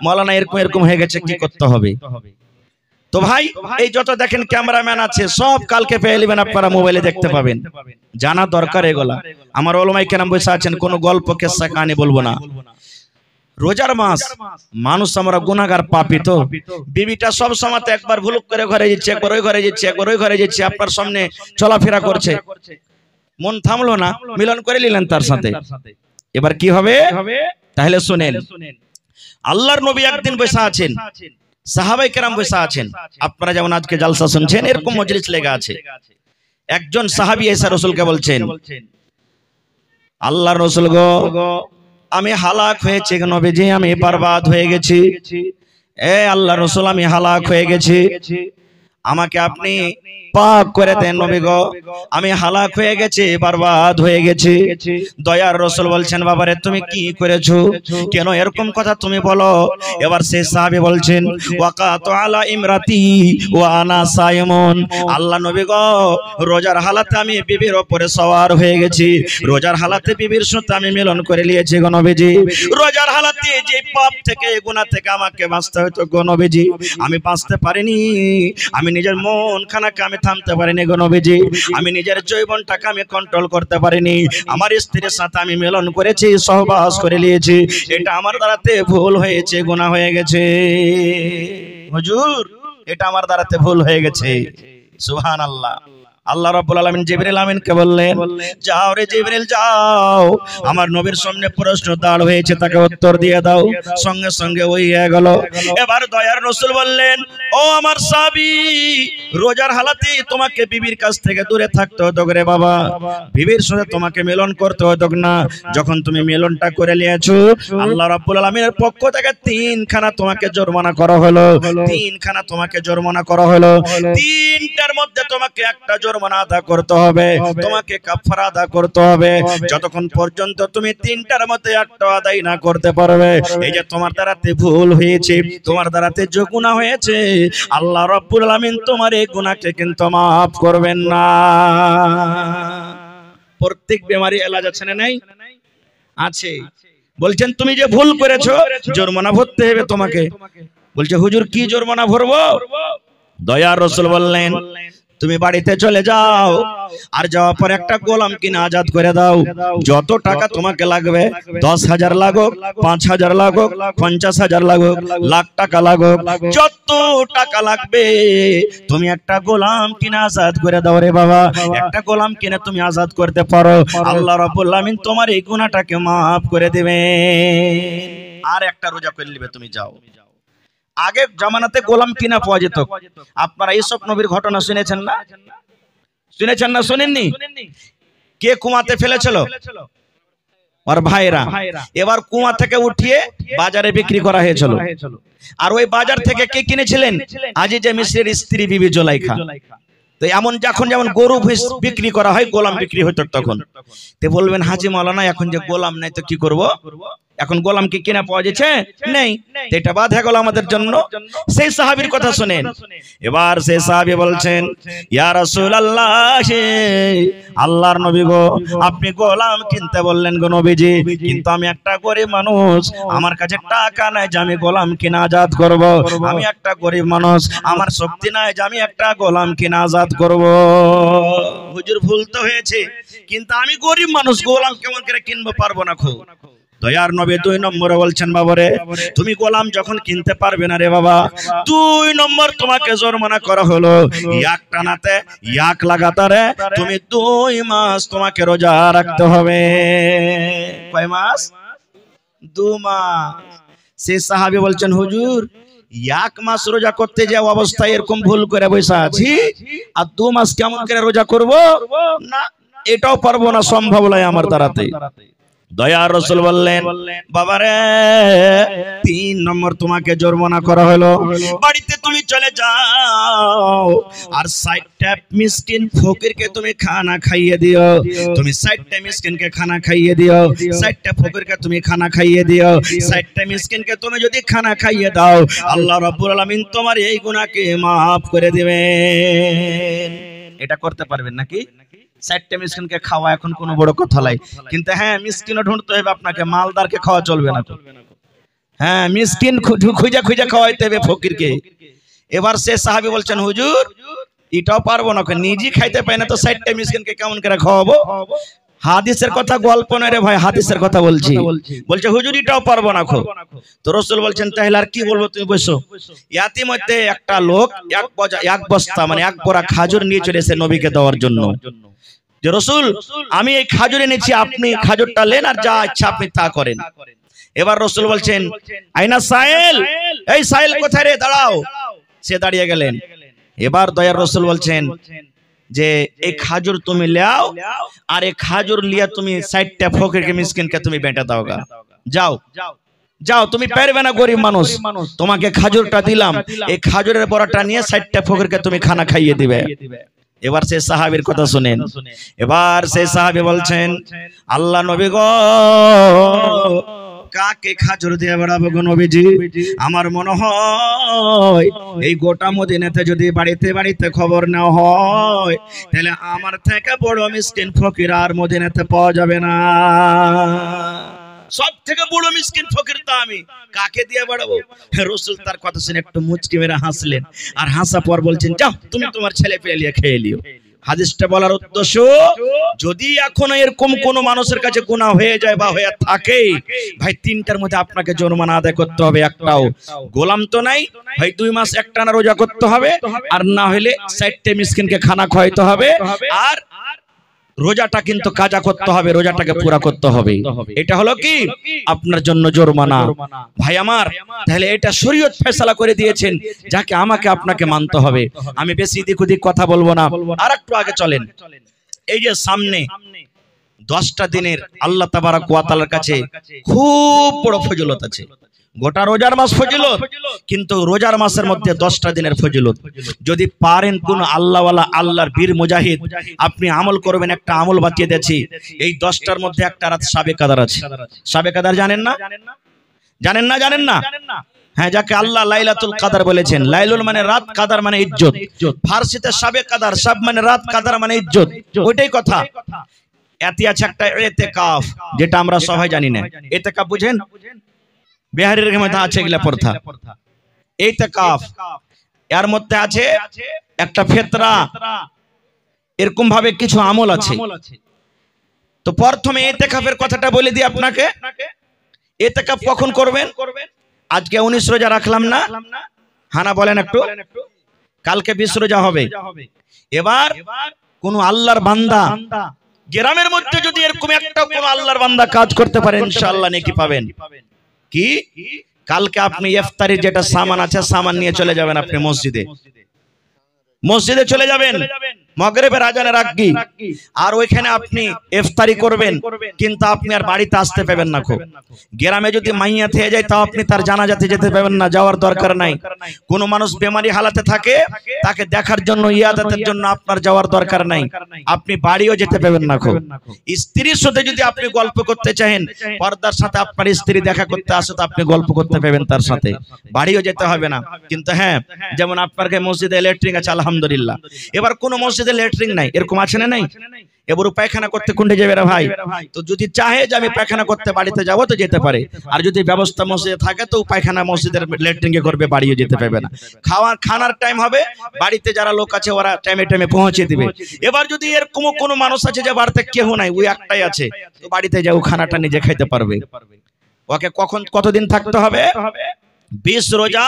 মাওলানা এরকম এরকম হয়ে গেছে, কি করতে হবে? তো ভাই এই যত দেখেন ক্যামেরাম্যান আছে সব কালকে পেয়ে নেবেন, আপনারা মোবাইলে দেখতে পাবেন। জানা দরকার এগুলা। আমার ওলামায়ে কেরাম বসে আছেন, কোনো গল্প কেসা কাহিনী বলবো না। রোজার মাস, মানুষ আমরা গুনাহগার পাপী, তো বিবিটা সব সময় একবার ভুল করে ঘরে যাচ্ছে, একবার ওই ঘরে যাচ্ছে, একবার ওই ঘরে যাচ্ছে, আপনার সামনে চলাফেরা করছে, মন থামলো না, মিলন করে নিলেন তার সাথে। এবার কি হবে? তাহলে শুনেন, আল্লাহর নবী একদিন বসে আছেন, সাহাবায়ে কেরাম বসে আছেন, আপনারা যেমন আজকে জালসা শুনছেন এরকম মজলিস লেগে আছে। একজন সাহাবী এসে রাসূলকে বলছেন, আল্লাহর রাসূল গো, আমি হালাক হয়েছি নবীজি, আমি বরবাদ হয়ে গেছি। এ আল্লাহর রাসূল, আমি হালাক হয়ে গেছি, আমাকে আপনি পাক করে দেন নবী গো, আমি হালাক হয়ে গেছি, বরবাদ হয়ে গেছি। দয়ার রাসূল বলছেন, বাবারে তুমি কি করেছো, কেন এরকম কথা তুমি বলো? এবার সেই সাহাবী বলছেন, ওয়াকাতু আলা ইমরাতি ওয়া আনা সাইমুন, আল্লাহ নবী গো, রোজার হালাতে আমি বিবির উপরে সওয়ার হয়ে গেছি, রোজার হালাতে বিবির সাথে আমি মিলন করে নিয়েছি গো নবীজি। রোজার হালাতে যে পাপ থেকে, গুনাহ থেকে আমাকে বাঁচতে হতো গো নবীজি, আমি বাঁচতে পারিনি, আমি নিজের মন খানাকে আমি থামতে পারিনি গো নবীজি, আমি নিজের জৈবনটাকে আমি কন্ট্রোল করতে পারিনি, আমার স্ত্রীর সাথে আমি মিলন করেছি, সহবাস করে নিয়েছি, এটা আমার দ্বারাতে ভুল হয়েছে, গুনাহ হয়ে গেছে হুজুর, এটা আমার দ্বারাতে ভুল হয়ে গেছে। সুবহানাল্লাহ। আল্লাহ রাব্বুল আলামিন জিবরিল আমিনকে বললেন, যাও রে জিবরিল যাও, আমার নবীর সামনে প্রশ্ন দাঁড় হয়েছে, তাকে উত্তর দিয়ে দাও। সঙ্গে সঙ্গে ওই হয়ে গেল। এবার দয়ার রাসূল বললেন, ও আমার সাহাবী, রোজার হালাতে তোমাকে বিবির কাছ থেকে দূরে থাকতে হতো রে বাবা, বিবির সাথে তোমাকে মিলন করতে হতো না। যখন তুমি মিলনটা করে নিয়েছো, আল্লাহ রাব্বুল আলামিনের পক্ষ থেকে 3খানা তোমাকে জরিমানা করা হলো, 3খানা তোমাকে জরিমানা করা হলো, 3টার মধ্যে তোমাকে একটা জরিমানা আদা করতে হবে, তোমাকে কাফারা আদা করতে হবে। যতক্ষণ পর্যন্ত তুমি 3টার মধ্যে একটা আদায় না করতে পারবে, এই যে তোমার দ্বারাতে ভুল হয়েছে, তোমার দ্বারাতে যে গুনাহ হয়েছে, আল্লাহ রাব্বুল আলামিন তোমার এই গুনাহকে কিন্তু মাফ করবেন না। প্রত্যেক বেমারি এলাজ আছে না নাই? আছে। বলছেন তুমি যে ভুল করেছো, জরিমানা ভরতে হবে তোমাকে। বলছে হুজুর কি জরিমানা ভরবো? দয়ার রাসূল বললেন, তুমি বাড়িতে চলে যাও, আর যাওয়ার পর একটা গোলাম কিনে আজাদ করে দাও। যত টাকা তোমাকে লাগবে, 10,000 লাগুক, 5,000 লাগুক, 50,000 লাগুক, লাখ টাকা লাগুক, যত টাকা লাগবে তুমি একটা গোলাম কিনে আজাদ করে দাও রে বাবা। একটা গোলাম কিনে তুমি আজাদ করতে পারো, আল্লাহ রাব্বুল আমিন তোমার এই গুনাহটাকে মাফ করে দেবে। আর একটা রোজা করে নিবে, তুমি যাও। আগে জামানাতে গোলাম কিনা পাওয়া যেত। আপনারা এইসব নবীর ঘটনা শুনেছেন না? শুনেছেন না শুনেননি? কে কুয়াতে ফেলেছিল? আর ভাইরা, এবার কুয়া থেকে উঠিয়ে বাজারে বিক্রি করা হয়েছিল। আর ওই বাজার থেকে কে কিনেছিলেন? আজিজে মিসরির স্ত্রী বিবি জুলাইখা। তো এমন যখন যেমন গরু বিক্রি করা হয়, গোলাম বিক্রি হতো তখন। তো বলবেন হাজি মাওলানা এখন যে গোলাম নাই তো কি করব? এখন গোলাম কি কিনা পাওয়া যাচ্ছে? নেই। এটা বাদ হয়ে গেল আমাদের জন্য। সেই সাহাবীর কথা শুনেন। এবার সেই সাহাবী বলছেন, ইয়া রাসূলুল্লাহ, আল্লাহর নবী গো, আপনি গোলাম কিনতে বললেন গো নবীজি, কিন্তু আমি একটা গরিব মানুষ, আমার কাছে টাকা নাই যে আমি গোলাম কিনা আজাদ করব। আমি একটা গরিব মানুষ, আমার শক্তি নাই যে আমি একটা গোলাম কিনা আজাদ করব। হুজুর ভুল তো হয়েছে, কিন্তু আমি গরিব মানুষ, গোলাম কেমন করে কিনবো, পারবো না। খো দয়ার নবী 2 নম্বরে বলছেন, বাবারে তুমি গোলাম যখন কিনতে পারবে না রে বাবা, 2 নম্বর তোমাকে জরিমানা করা হলো। এক টানাতে, এক লাগাতারে তুমি 2 মাস তোমাকে রোজা রাখতে হবে। কয় মাস? 2 মাস। সেই সাহাবী বলছেন, হুজুর 1 মাস রোজা করতে যাওয়া অবস্থায় এরকম ভুল করে বসে আছি, আর 2 মাস কেমন করে রোজা করব? না, এটাও পারবো না, সম্ভব নয় আমার দ্বারাতে। দয়ার রাসূল বললেন, বাবারে 3 নম্বর তোমাকে জরিমানা করা হলো। বাড়িতে তুমি চলে যাও, আর 60টা মিসকিন ফকিরকে তুমি খানা খাইয়ে দিও। তুমি 60টা মিসকিনকে খানা খাইয়ে দিও, 60টা ফকিরকে তুমি খানা খাইয়ে দিও। 60টা মিসকিনকে তুমি যদি খানা খাইয়ে দাও, আল্লাহ রাব্বুল আলামিন তোমার এই গুনাহকে maaf করে দিবেন। এটা করতে পারবেন নাকি? 60টা মিসকিনকে খাওয়া এখন কোনো বড় কথা নয়, কিন্তু হ্যাঁ মিসকিনও ঢুঁড়তে হবে আপনাকে, মালদারকে খাওয়া চলবে না। হ্যাঁ, মিসকিন খুঁজে খুঁজে খাওয়াইতে হবে ফকিরকে। এবার সে সাহাবী বলছেন, হুজুর এটাও পারবো না, নিজে খাইতে পাই না তো 60টা মিসকিনকে কেমন করে খাওয়াবো? হাদিসের কথা, গল্প নয় রে ভাই, হাদিসের কথা বলছি। বলছে হুজুর এটাও পারবো না। তো রাসূল বলছেন, তাহলে আর কি বলবো, তুমি বসো। ইয়াতিমধ্যে একটা লোক এক বস্তা মানে 1 বড়া খাজুর নিয়ে চলে এসে নবীকে দেওয়ার জন্য, যে রাসূল আমি এই খাজুর এনেছি, আপনি খাজুরটা নেন আর যা ইচ্ছা আপনি তা করেন। এবার রাসূল বলছেন, আইনা সাইল, এই সাইল কোথায় রে, দাঁড়াও। সে দাঁড়িয়ে গেলেন। এবার দয়ার রাসূল বলছেন যে এই খাজুর তুমি লাও, আর এই খাজুর লিয়া তুমি 60টা ফকিরকে মিসকিনকে তুমি বেঁটে দাওগা। যাও যাও, তুমি পারবে না, গরিব মানুষ, তোমাকে খাজুরটা দিলাম, এই খাজুরের বড়াটা নিয়ে 60টা ফকিরকে তুমি খানা খাইয়ে দিবে। এবার সেই সাহাবীর কথা শুনেন। এবার সেই সাহাবী বলছেন, আল্লাহ নবী গো, কাকে খাজুর দিয়ে বেড়াবো গো নবীজি? আমার মনে হয় এই গোটা মদিনাতে যদি বাড়িতে বাড়িতে খবর নেওয়া হয়, তাহলে আমার থেকে বড় মিসকিন ফকির আর মদিনাতে পাওয়া যাবে না। সব থেকে বড় মিসকিন ফকির তো আমি, কাকে দিয়ে বাড়াবো? রাসূল তার কথা শুনে একটু মুচকি মেরে হাসলেন, আর হাসা পর বলছেন, যাও তুমি তোমার ছেলে পেলে নিয়ে খেয়ে লিও। হাদিসটা বলার উদ্দেশ্য, যদি এখনো এরকম কোন মানুষের কাছে গুনাহ হয়ে যায় বা হয়ে থাকে, ভাই 3টার মধ্যে আপনাকে জরিমানা আদায় করতে হবে। একটাও গোলাম তো নাই ভাই, 2 মাস একটানা রোজা করতে হবে, আর না হলে 60টা মিসকিনকে খানা খাওয়াইতে হবে, আর রোজাটা কিন্তু কাজা করতে হবে, রোজাটাকে পুরা করতে হবে। এটা হলো কি আপনার জন্য জরিমানা। ভাই আমার, তাহলে এটা শরীয়ত ফয়সালা করে দিয়েছেন, যাকে আমাকে আপনাকে মানতে হবে। আমি বেশি দিক ওদিক কথা বলবো না, আর একটু আগে চলেন। এই যে সামনে 10টা দিনের আল্লাহ তাবারক ওয়া তাআলার কাছে খুব বড় ফজিলত আছে। গোটা রোজার মাস ফজিলত, কিন্তু রোজার মাসের মধ্যে 10টা দিনের ফজিলত। যদি পারেন কোন আল্লাহওয়ালা, আল্লাহর বীর মুজাহিদ, আপনি আমল করবেন। একটা আমল বাতিয়ে দিয়েছি, এই 10টার মধ্যে একটা রাত শাবে কাদার আছে। শাবে কাদার জানেন না? জানেন না? জানেন না? হ্যাঁ, যাকে আল্লাহ লাইলাতুল কাদার বলেছেন। লাইলুল মানে রাত, কাদার মানে ইজ্জত। ফারসিতে শাবে কাদার, শাব মানে রাত, কাদার মানে ইজ্জত, ওইটাই কথা। এতে আছে একটা ইতিকাফ, যেটা আমরা সবাই জানি না। ইতিকাফ বুঝেন? বিহারের মধ্যে আছে এগুলা প্রথা। ইতিকাফ এর মধ্যে আছে একটা ফিতরা, এরকম ভাবে কিছু আমল আছে। তো প্রথমে ইতিকাফের কথাটা বলে দিই আপনাকে। ইতিকাফ কখন করবেন? আজকে 19 রোজা রাখলাম না, হানা বলেন একটু, কালকে 20 রোজা হবে। এবার কোন আল্লাহর বান্দা গ্রামের মধ্যে যদি এরকম একটা কোন আল্লাহর বান্দা কাজ করতে পারে, ইনশাআল্লাহ নেকি পাবেন। কি? কালকে আপনি ইফতারির যেটা সামান আছে, সামান নিয়ে চলে যাবেন আপনি মসজিদে চলে যাবেন মাগরিবের আজানের আগে, আর ওইখানে আপনি ইফতারি করবেন। কিন্তু আপনি আর বাড়িতে আসতে পাবেন না। খুব গ্রামে যদি মাইয়া থেকে যায় তাও আপনি তার জানাজাতে যেতে পাবেন না, যাওয়ার দরকার নাই। কোন মানুষ বেমারি হালাতে থাকে, তাকে দেখার জন্য, ইয়াদাতের জন্য আপনার যাওয়ার দরকার নাই, আপনি বাড়িও যেতে পাবেন না। খুব স্ত্রীর সাথে যদি আপনি গল্প করতে চান, পর্দার সাথে আপনার স্ত্রী দেখা করতে আসে, তো আপনি গল্প করতে পাবেন তার সাথে, বাড়িও যেতে হবে না। কিন্তু হ্যাঁ, যেমন আপনার মসজিদে ল্যাট্রিন আছে আলহামদুলিল্লাহ, এবার কোন মসজিদে ল্যাট্রিন নাই, এরকম আছে না নাই? এবার পায়খানা করতে কোনটা যাবে রে ভাই? তো যদি চাহে যে আমি পায়খানা করতে বাড়িতে যাবো তো যেতে পারে, আর যদি ব্যবস্থা মসজিদে থাকে তো পায়খানা মসজিদের ল্যাট্রিনে করবে, বাড়িও যেতে পারবে না। খানার টাইম হবে, বাড়িতে যারা লোক আছে ওরা টাইমে টাইমে পৌঁছে দিবে। এবার যদি এরকম কোনো মানুষ আছে যে বাড়িতে কেউ নাই, ওই একটাই আছে, তো বাড়িতে যাও খানাটা নিজে খাইতে পারবে। ওকে কতদিন থাকতে হবে? 20 রোজা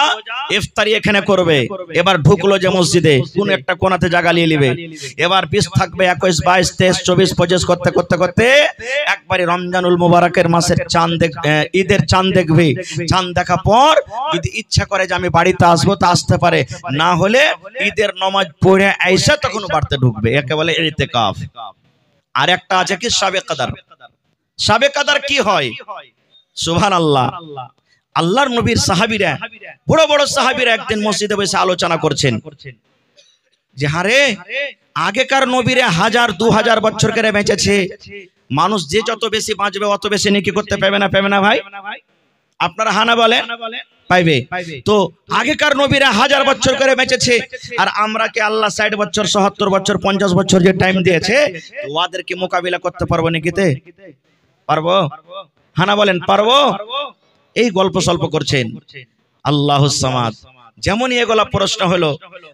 ইফতারি এখানে করবে। এবার ঢুকলো যে মসজিদে, কোন একটা কোণাতে জায়গা নিয়ে নেবে। এবার 20 থাকবে, 21, 22, 23, 24, 25 করতে করতে করতে একবারে রমজানুল মুবারকের মাসের চাঁদ, ঈদের চাঁদ দেখবে। চাঁদ দেখা পর যদি ইচ্ছা করে যে আমি বাড়িতে আসবো তা আসতে পারে, না হলে ঈদের নামাজ পড়ে আইসা তখন বাড়িতে ঢুকবে। একে বলে ইতিকাফ। আর একটা আছে কি শাবে কদর। শাবে কদর কি হয়? সুবহানাল্লাহ। আল্লাহর নবীর সাহাবীরা, বড় বড় সাহাবীরা একদিন মসজিদে বসে আলোচনা করছেন যে হারে আগেকার নবীরা 1000-2000 বছর করে বেঁচেছে, মানুষ যে যত বেশি বাঁচবে অত বেশি নেকি করতে পাবে না ভাই? আপনারা হানা বলেন পাইবে। তো আগেকার নবীরা 1000 বছর করে বেঁচেছে, আর আমরা কি আল্লাহ 60 বছর, 70 বছর, 50 বছর যে টাইম দিয়েছে, ওদেরকে মোকাবিলা করতে পারবো নাকিতে? পারবো? হানা বলেন পারবো? এই গল্প সল্প করছেন। আল্লাহুস সামাদ। যেমনই এগুলা প্রশ্ন হলো,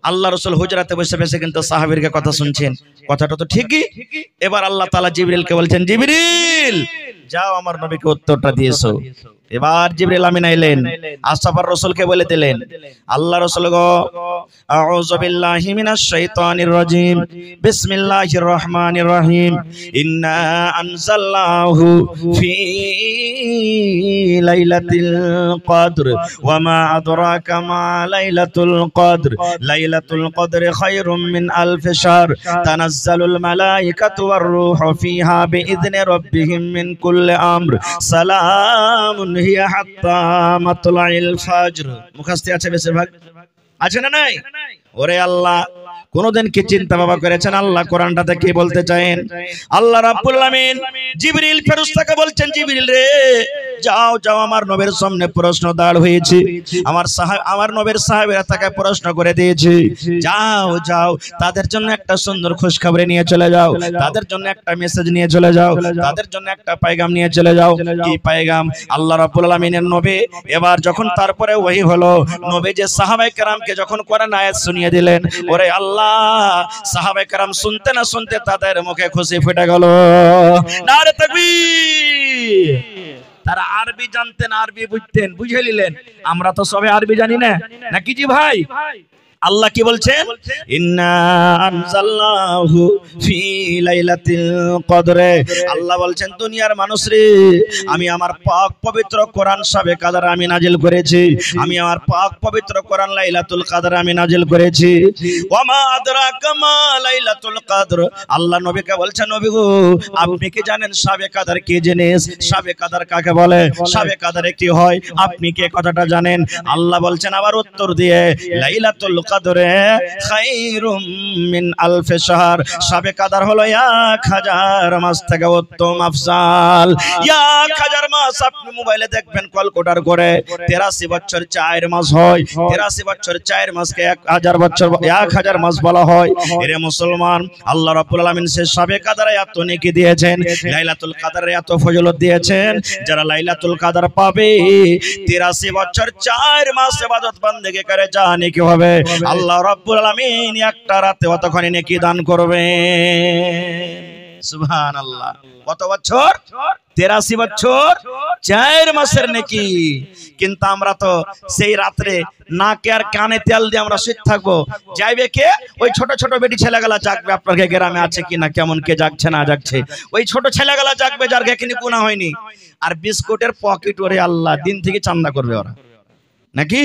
আল্লাহ রাসূল হুজরাতে বসে বসে কিন্তু সাহাবীরকে কথা শুনছেন। কথাটা তো ঠিকই। এবার আল্লাহ তাআলা জিবরিলকে বলছেন, জিবরিল যাও আমার নবীকে উত্তরটা দিয়েছো। এবার জিবরিল আমিন আইলেন, আসাফার রাসূলকে বলে দিলেন, আল্লাহ রাসূল গো, আউযু বিল্লাহি মিনাশ শাইতানির রাজিম, বিসমিল্লাহির রহমানির রহিম, ইন্না আনজালনাহু ফি লাইলাতুল কদর ওয়া মা আদরাকা মা লাইলাতুল কদর, লাইলাতুল কদরি খায়রুম মিন আলফি শাহর, তানাজ্জালুল মালায়েকাতু ওয়ার রূহু ফিহা বিইذনি রাব্বিহিম মিন কুল্লি আমর, সালামুন হিয়া হাত্তা মাতলাইল ফজর। মুখস্থ আছে বেশিরভাগ, আছে না নাই? ওরে আল্লাহ, কোনদিন কি চিন্তা ভাবনা করেছেন আল্লাহ কোরআনটাতে কি বলতে চান? আল্লাহ রাব্বুল আমিন জিবরিল ফেরেশতাকে বলছেন, জিবরিল রে যাও যাও, আমার নবীর সামনে প্রশ্ন দাঁড় হয়েছে, আমার নবীর সাহাবীরা তাকে প্রশ্ন করে দিয়েছে, যাও যাও তাদের জন্য একটা সুন্দর খুশখবর নিয়ে চলে যাও, তাদের জন্য একটা মেসেজ নিয়ে চলে যাও, তাদের জন্য একটা পয়গাম নিয়ে চলে যাও। কি পয়গাম? আল্লাহ রাব্বুল আমিনের নবী এবার যখন তারপরে ওহী হলো, নবী যে সাহাবায়ে কেরামকে যখন কোরআন আয়াত শুনিয়ে দিলেন, ওরে আল্লাহ, সাহাবায়ে কেরাম শুনতে না শুনতে তাদের মুখে খুশি ফুটে গেল। নারে তাকবীর। তারা আরবি জানতেন, আরবি বুঝতেন, বুঝে নিলেন। আমরা তো সবে আরবি জানি না, নাকি জি ভাই? আল্লাহ কি বলছেন? ইন্না আনজালনাহু ফি লাইলাতিল কদর। আল্লাহ বলছেন, দুনিয়ার মানুষ রে, আমি আমার পাক পবিত্র কোরআন শাবে কদর আমি নাজিল করেছি, আমি আমার পাক পবিত্র কোরআন লাইলাতুল কদর আমি নাজিল করেছি। ওয়া মা আদরাকা মা লাইলাতুল কদর। আল্লাহ নবীকে বলছেন, নবী গো, আপনি কি জানেন শাবে কদর কি জিনিস? শাবে কদর কাকে বলে? শাবে কদরে কি হয়? আপনি কি কথাটা জানেন? আল্লাহ বলছেন আবার উত্তর দিয়ে, লাইলাতুল কদরে খায়রুম মিন আলফি শাহর। শাবে কদর হলো 1000 মাস থেকে উত্তম আফজাল। 1000 মাস আপনি মোবাইলে দেখবেন ক্যালকুলেটর করে, 83 বছর 4 মাস হয়। 83 বছর 4 মাসকে 1000 বছর 1000 মাস বলা হয়। এরে মুসলমান, আল্লাহ রাব্বুল আলামিন সে শাবে কদরে এত নেকি দিয়েছেন, লাইলাতুল কদরে এত ফজিলত দিয়েছেন। যারা লাইলাতুল কদর পাবে 83 বছর 4 মাস ইবাদত বندگی করে জানে কি হবে? আল্লাহ রাব্বুল আলামিন একটা রাতে অতখানি নেকি দান করবে। সুবহানাল্লাহ। কত বছর? 83 বছর 4 মাসের নেকি। কিন্তু আমরা তো সেই রাত্রে নাকে আর কানে তেল দিয়ে আমরা শুয়ে থাকবো। যাইবে কে? ওই ছোট ছোট বেটি ছেলেগুলা জাগবে। আপনার গ্রামে আছে কিনা, কেমন কে জাগছে না জাগছে? ওই ছোট ছেলেগুলা জাগবে যার এখনি গুনাহ হয়নি। আর বিস্কুটের পকেট ওরে আল্লাহ দিন থেকে চান্দা করবে ওরা, নাকি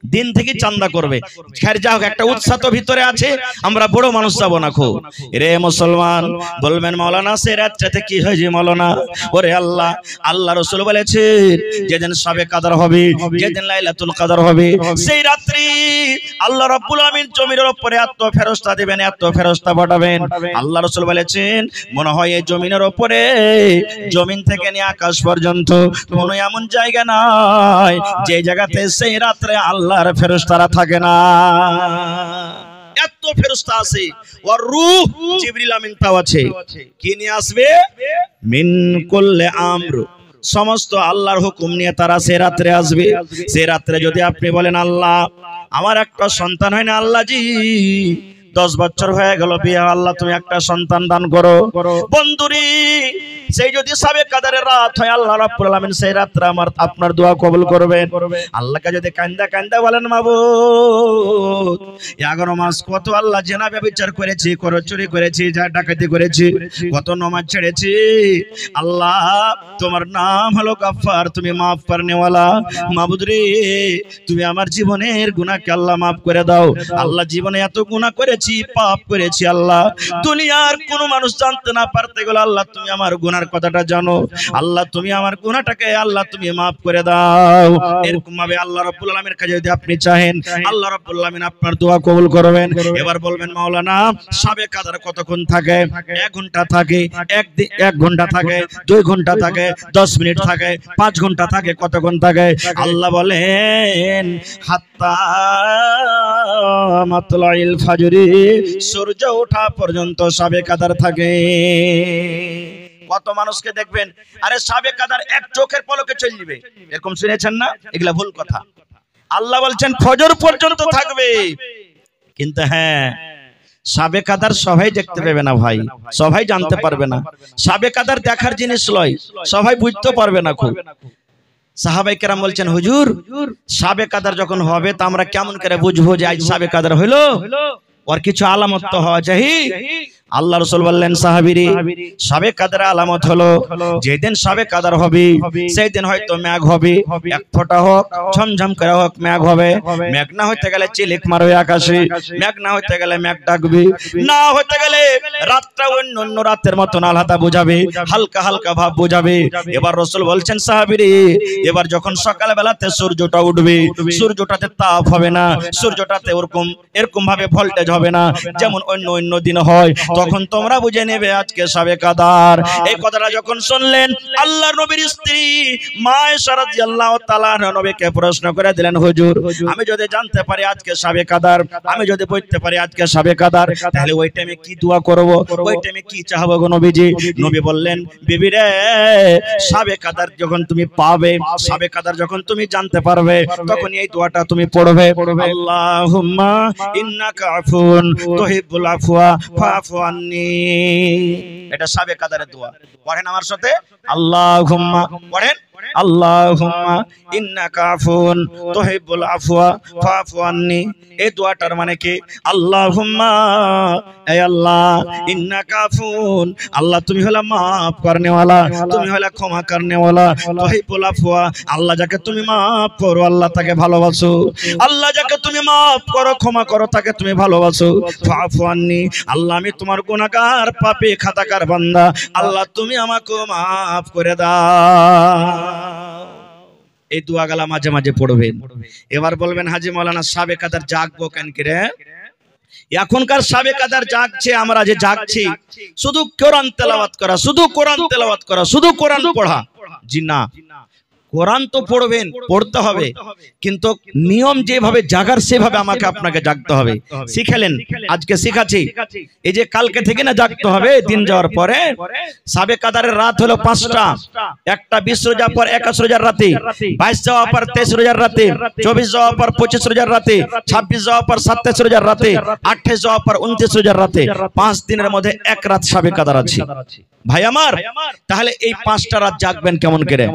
দিন থেকে চান্দা করবে। খের যাও, একটা উৎসাহ তো ভিতরে আছে, আমরা বড় মানুষ যাবো না খুব। রে মুসলমান, বলবেন মাওলানা সে রাতটাতে কি হয়েছে মাওলানা? ওরে আল্লাহ, আল্লাহ রাসূল বলেছেন যেদিন শবে কদর হবে, যেদিন লাইলাতুল কদর হবে, সেই রাত্রি আল্লাহ রাব্বুল আমিন জমিনের উপরে এত ফেরেশতা দিবেন, এত ফেরেশতা পাঠাবেন। আল্লাহ রাসূল বলেছেন মনে হয় এই জমিনের উপরে, জমিন থেকে নিয়ে আকাশ পর্যন্ত কোনো এমন জায়গা নাই যে জায়গাতে সেই রাত্রে আল্লাহ ফেরেশতারা থাকে না। এত ফেরেশতা আছে। ওয়ার রূহ, জিবরিল আমিন তাও আছে। কি নিয়ে আসবে? মিন কুল্লি আমর, সমস্ত আল্লাহর হুকুম নিয়ে তারা সে রাত্রে আসবে। সে রাত্রে যদি আপনি বলেন আল্লাহ আমার একটা সন্তান হয় না, আল্লাহ জি 10 বছর হয়ে গেল বিয়ে, আল্লাহ তুমি একটা সন্তান দান করো। বন্ধুরি সেই যদি শবে কদরের রাত হয়, আল্লাহ রাব্বুল আলামিন সেই রাতে আমার আপনার দোয়া কবুল করবেন। আল্লাহকে যদি কান্দা কান্দা বলেন মাবুদ 11 মাস কত আল্লাহ জেনা ব্যভিচার করেছি, করো চুরি করেছি, যা ডাকাতি করেছি, কত নামাজ ছেড়েছি, আল্লাহ তোমার নাম হলো গফফার, তুমি মাফ করনে ওয়ালা। মাবুদ রে তুমি আমার জীবনের গুনাহকে আল্লাহ মাফ করে দাও। আল্লাহ জীবনে এত গুনাহ করেছি, পাপ করেছি, আল্লাহ দুনিয়ার কোন মানুষ জানতে না পারতে গেল আল্লাহ তুমি আমার গুনার কথাটা জানো। আল্লাহ তুমি আমার গুনাহটাকে আল্লাহ তুমি মাফ করে দাও। এরকম ভাবে আল্লাহ রাব্বুল আলামিনের কাছে যদি আপনি চাহেন, আল্লাহ রাব্বুল আলামিন আপনার দোয়া কবুল করবেন। এবার বলবেন মাওলানা শবে কদর কতক্ষণ থাকে? 1 ঘন্টা থাকে, 1 ঘন্টা থাকে, 2 ঘন্টা থাকে, 10 মিনিট থাকে, 5 ঘন্টা থাকে, কতক্ষণ থাকে? আল্লাহ বলেন হাত্তা মাতলাইল ফাজরি, সূর্য ওঠা পর্যন্ত শবে কদর থাকে। কত মানুষকে দেখবেন আরে শবে কদর এক চোখের পলকে চলে যাবে, এরকম শুনেছেন না? এগুলা ভুল কথা। আল্লাহ বলছেন ফজর পর্যন্ত থাকবে। কিন্তু হ্যাঁ, শবে কদর সবাই দেখতে পাবে না ভাই, সবাই জানতে পারবে না। শবে কদর দেখার জিনিস নয়, সবাই বুঝতে পারবে না খুব। সাহাবায়ে কেরাম বলছেন হুজুর শবে কদর যখন হবে তা আমরা কেমন করে বুঝবো যে আজ শবে কদর হলো? ওর কিছু আলামত তো হওয়া চাই। আল্লাহ রাসূল বললেন সাহাবীরে শবে কদর আলামত হলো যেদিন শবে কদর হবে সেই দিন হয়তো মেঘ হবে, এক ফোঁটা হোক, ঝমঝম করে হোক মেঘ হবে। মেঘ না হইতে গেলে চিলিক মারবে আকাশে, মেঘ না হইতে গেলে মেঘ ডাকবে, না হইতে গেলে রাতটা অন্য অন্য রাতের মতন আলাদা বোঝাবে, হালকা হালকা ভাব বোঝাবে। এবার রাসূল বলছেন সাহাবীরে এবার যখন সকাল বেলাতে সূর্যটা উঠবে, সূর্যটাতে তাপ হবে না, সূর্যটাতে এরকম ভাবে ভোল্টেজ হবে না যেমন অন্য অন্য দিন হয়, তখন তোমরা বুঝে নেবে আজকে শবে কদর। এই কথাটা যখন শুনলেন আল্লাহর নবীর স্ত্রী মা আয়েশা রাদিয়াল্লাহু তাআলা নবীকে প্রশ্ন করে দিলেন হুজুর আমি যদি জানতে পারি আজকে শবে কদর, আমি যদি বুঝতে পারি আজকে শবে কদর, তাহলে ওই টাইমে কি দোয়া করব, ওই টাইমে কি চাইবো গো নবীজি? নবী বললেন বিবি রে শবে কদর যখন তুমি পাবে, শবে কদর যখন তুমি জানতে পারবে, তখন এই দোয়াটা তুমি পড়বে, আল্লাহুম্মা ইন্নাকা আফুন তুহিব্বুল আফওয়া ফাফু আন্নি। এটা শবে কদরের দোয়া। পড়েন আমার সাথে আল্লাহুম্মা, পড়েন আল্লাহুম্মা ইন্নাকা আফুন তুহিব্বুল আফওয়া ফাফু আন্নি। এই দোয়াটার মানে কি? আল্লাহুম্মা হে আল্লাহ ইন্নাকা আফুন, আল্লাহ তুমি হলো maaf করনে वाला, তুমি হলো ক্ষমা করনে वाला, তুহিব্বুল আফওয়া, আল্লাহ যাকে তুমি maaf করো আল্লাহ তাকে ভালোবাসো, আল্লাহ যাকে তুমি maaf করো ক্ষমা করো তাকে তুমি ভালোবাসো, ফাফু আন্নি, আল্লাহ আমি তোমার গুনাহগার পাপী খাতাকার বান্দা, আল্লাহ তুমি আমাকে maaf করে দাও। এই দোয়াগুলা মাঝে মাঝে পড়বেন। এবার বলবেন হাজী মাওলানা শবে কদর জাগবো কেন করে? এখনকার শবে কদর জাগছে, আমরা যে জাগছি শুধু কোরআন তেলাওয়াত করা, শুধু কোরআন তেলাওয়াত করা, শুধু কোরআন পড়া, জি না, কোরআন তো পড়বেন, পড়তে হবে, কিন্তু নিয়ম যেভাবে জাগার সেভাবে আমাকে আপনাকে জাগতে হবে। শিখালেন, আজকে শিখাচ্ছি। এই যে কালকে থেকে না জাগতে হবে, দিন যাওয়ার পরে সাবে কাদারের রাত হলো 5টা, একটা 20 রোজার পর 21 রোজার রাতে, 22 যাওয়ার পর 23 রোজার রাতে, 24 যাওয়ার পর 25 রোজার রাতে, 26 যাওয়ার পর 27 রোজার রাতে, 28 যাওয়ার পর 29 রোজার রাতে, 5 দিনের মধ্যে এক রাত সাবে কাদার আছে ভাই আমার। তাহলে এই 5টা রাত জাগবেন কেমন করে?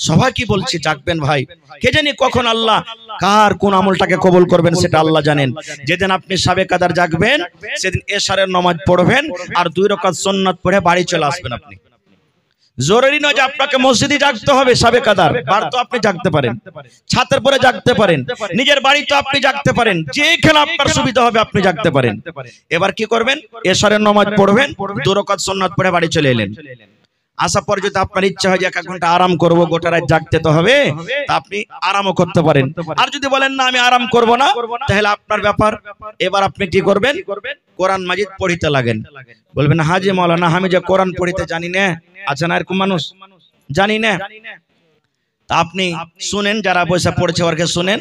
সবাই কি বলছি জাগবেন ভাই, কে জানি কখন আল্লাহ কার কোন আমলটাকে কবুল করবেন সেটা আল্লাহ জানেন। যেদিন আপনি সাবে কাদার জাগবেন সেদিন এশারের নামাজ পড়বেন আর 2 রাকাত সুন্নাত পড়ে বাড়ি চলে আসবেন। আপনি জরুরি নয় যে আপনাকে মসজিদে জাগতে হবে সাবে কাদার, বার তো আপনি জাগতে পারেন, ছাদের পরে জাগতে পারেন, নিজের বাড়ি তো আপনি জাগতে পারেন, যেখানে আপনার সুবিধা হবে আপনি জাগতে পারেন। এবার কি করবেন? এশারের নামাজ পড়বেন, 2 রাকাত সুন্নাত পড়ে বাড়ি চলে এলেন। আসার পর যদি আপনার ইচ্ছা হয় যে 1 ঘন্টা আরাম করব, গোটা রাত জাগতে তো হবে, তা আপনি আরামও করতে পারেন। আর যদি বলেন না আমি আরাম করব না, তাহলে আপনার ব্যাপার। এবার আপনি কি করবেন? কোরআন মাজিদ পড়িতে লাগেন। বলবেন হাজি মাওলানা আমি যে কোরআন পড়িতে জানি না, আছে না এরকম মানুষ, জানি না। তা আপনি শুনেন, যারা বসে পড়ছে ওরকে শুনেন।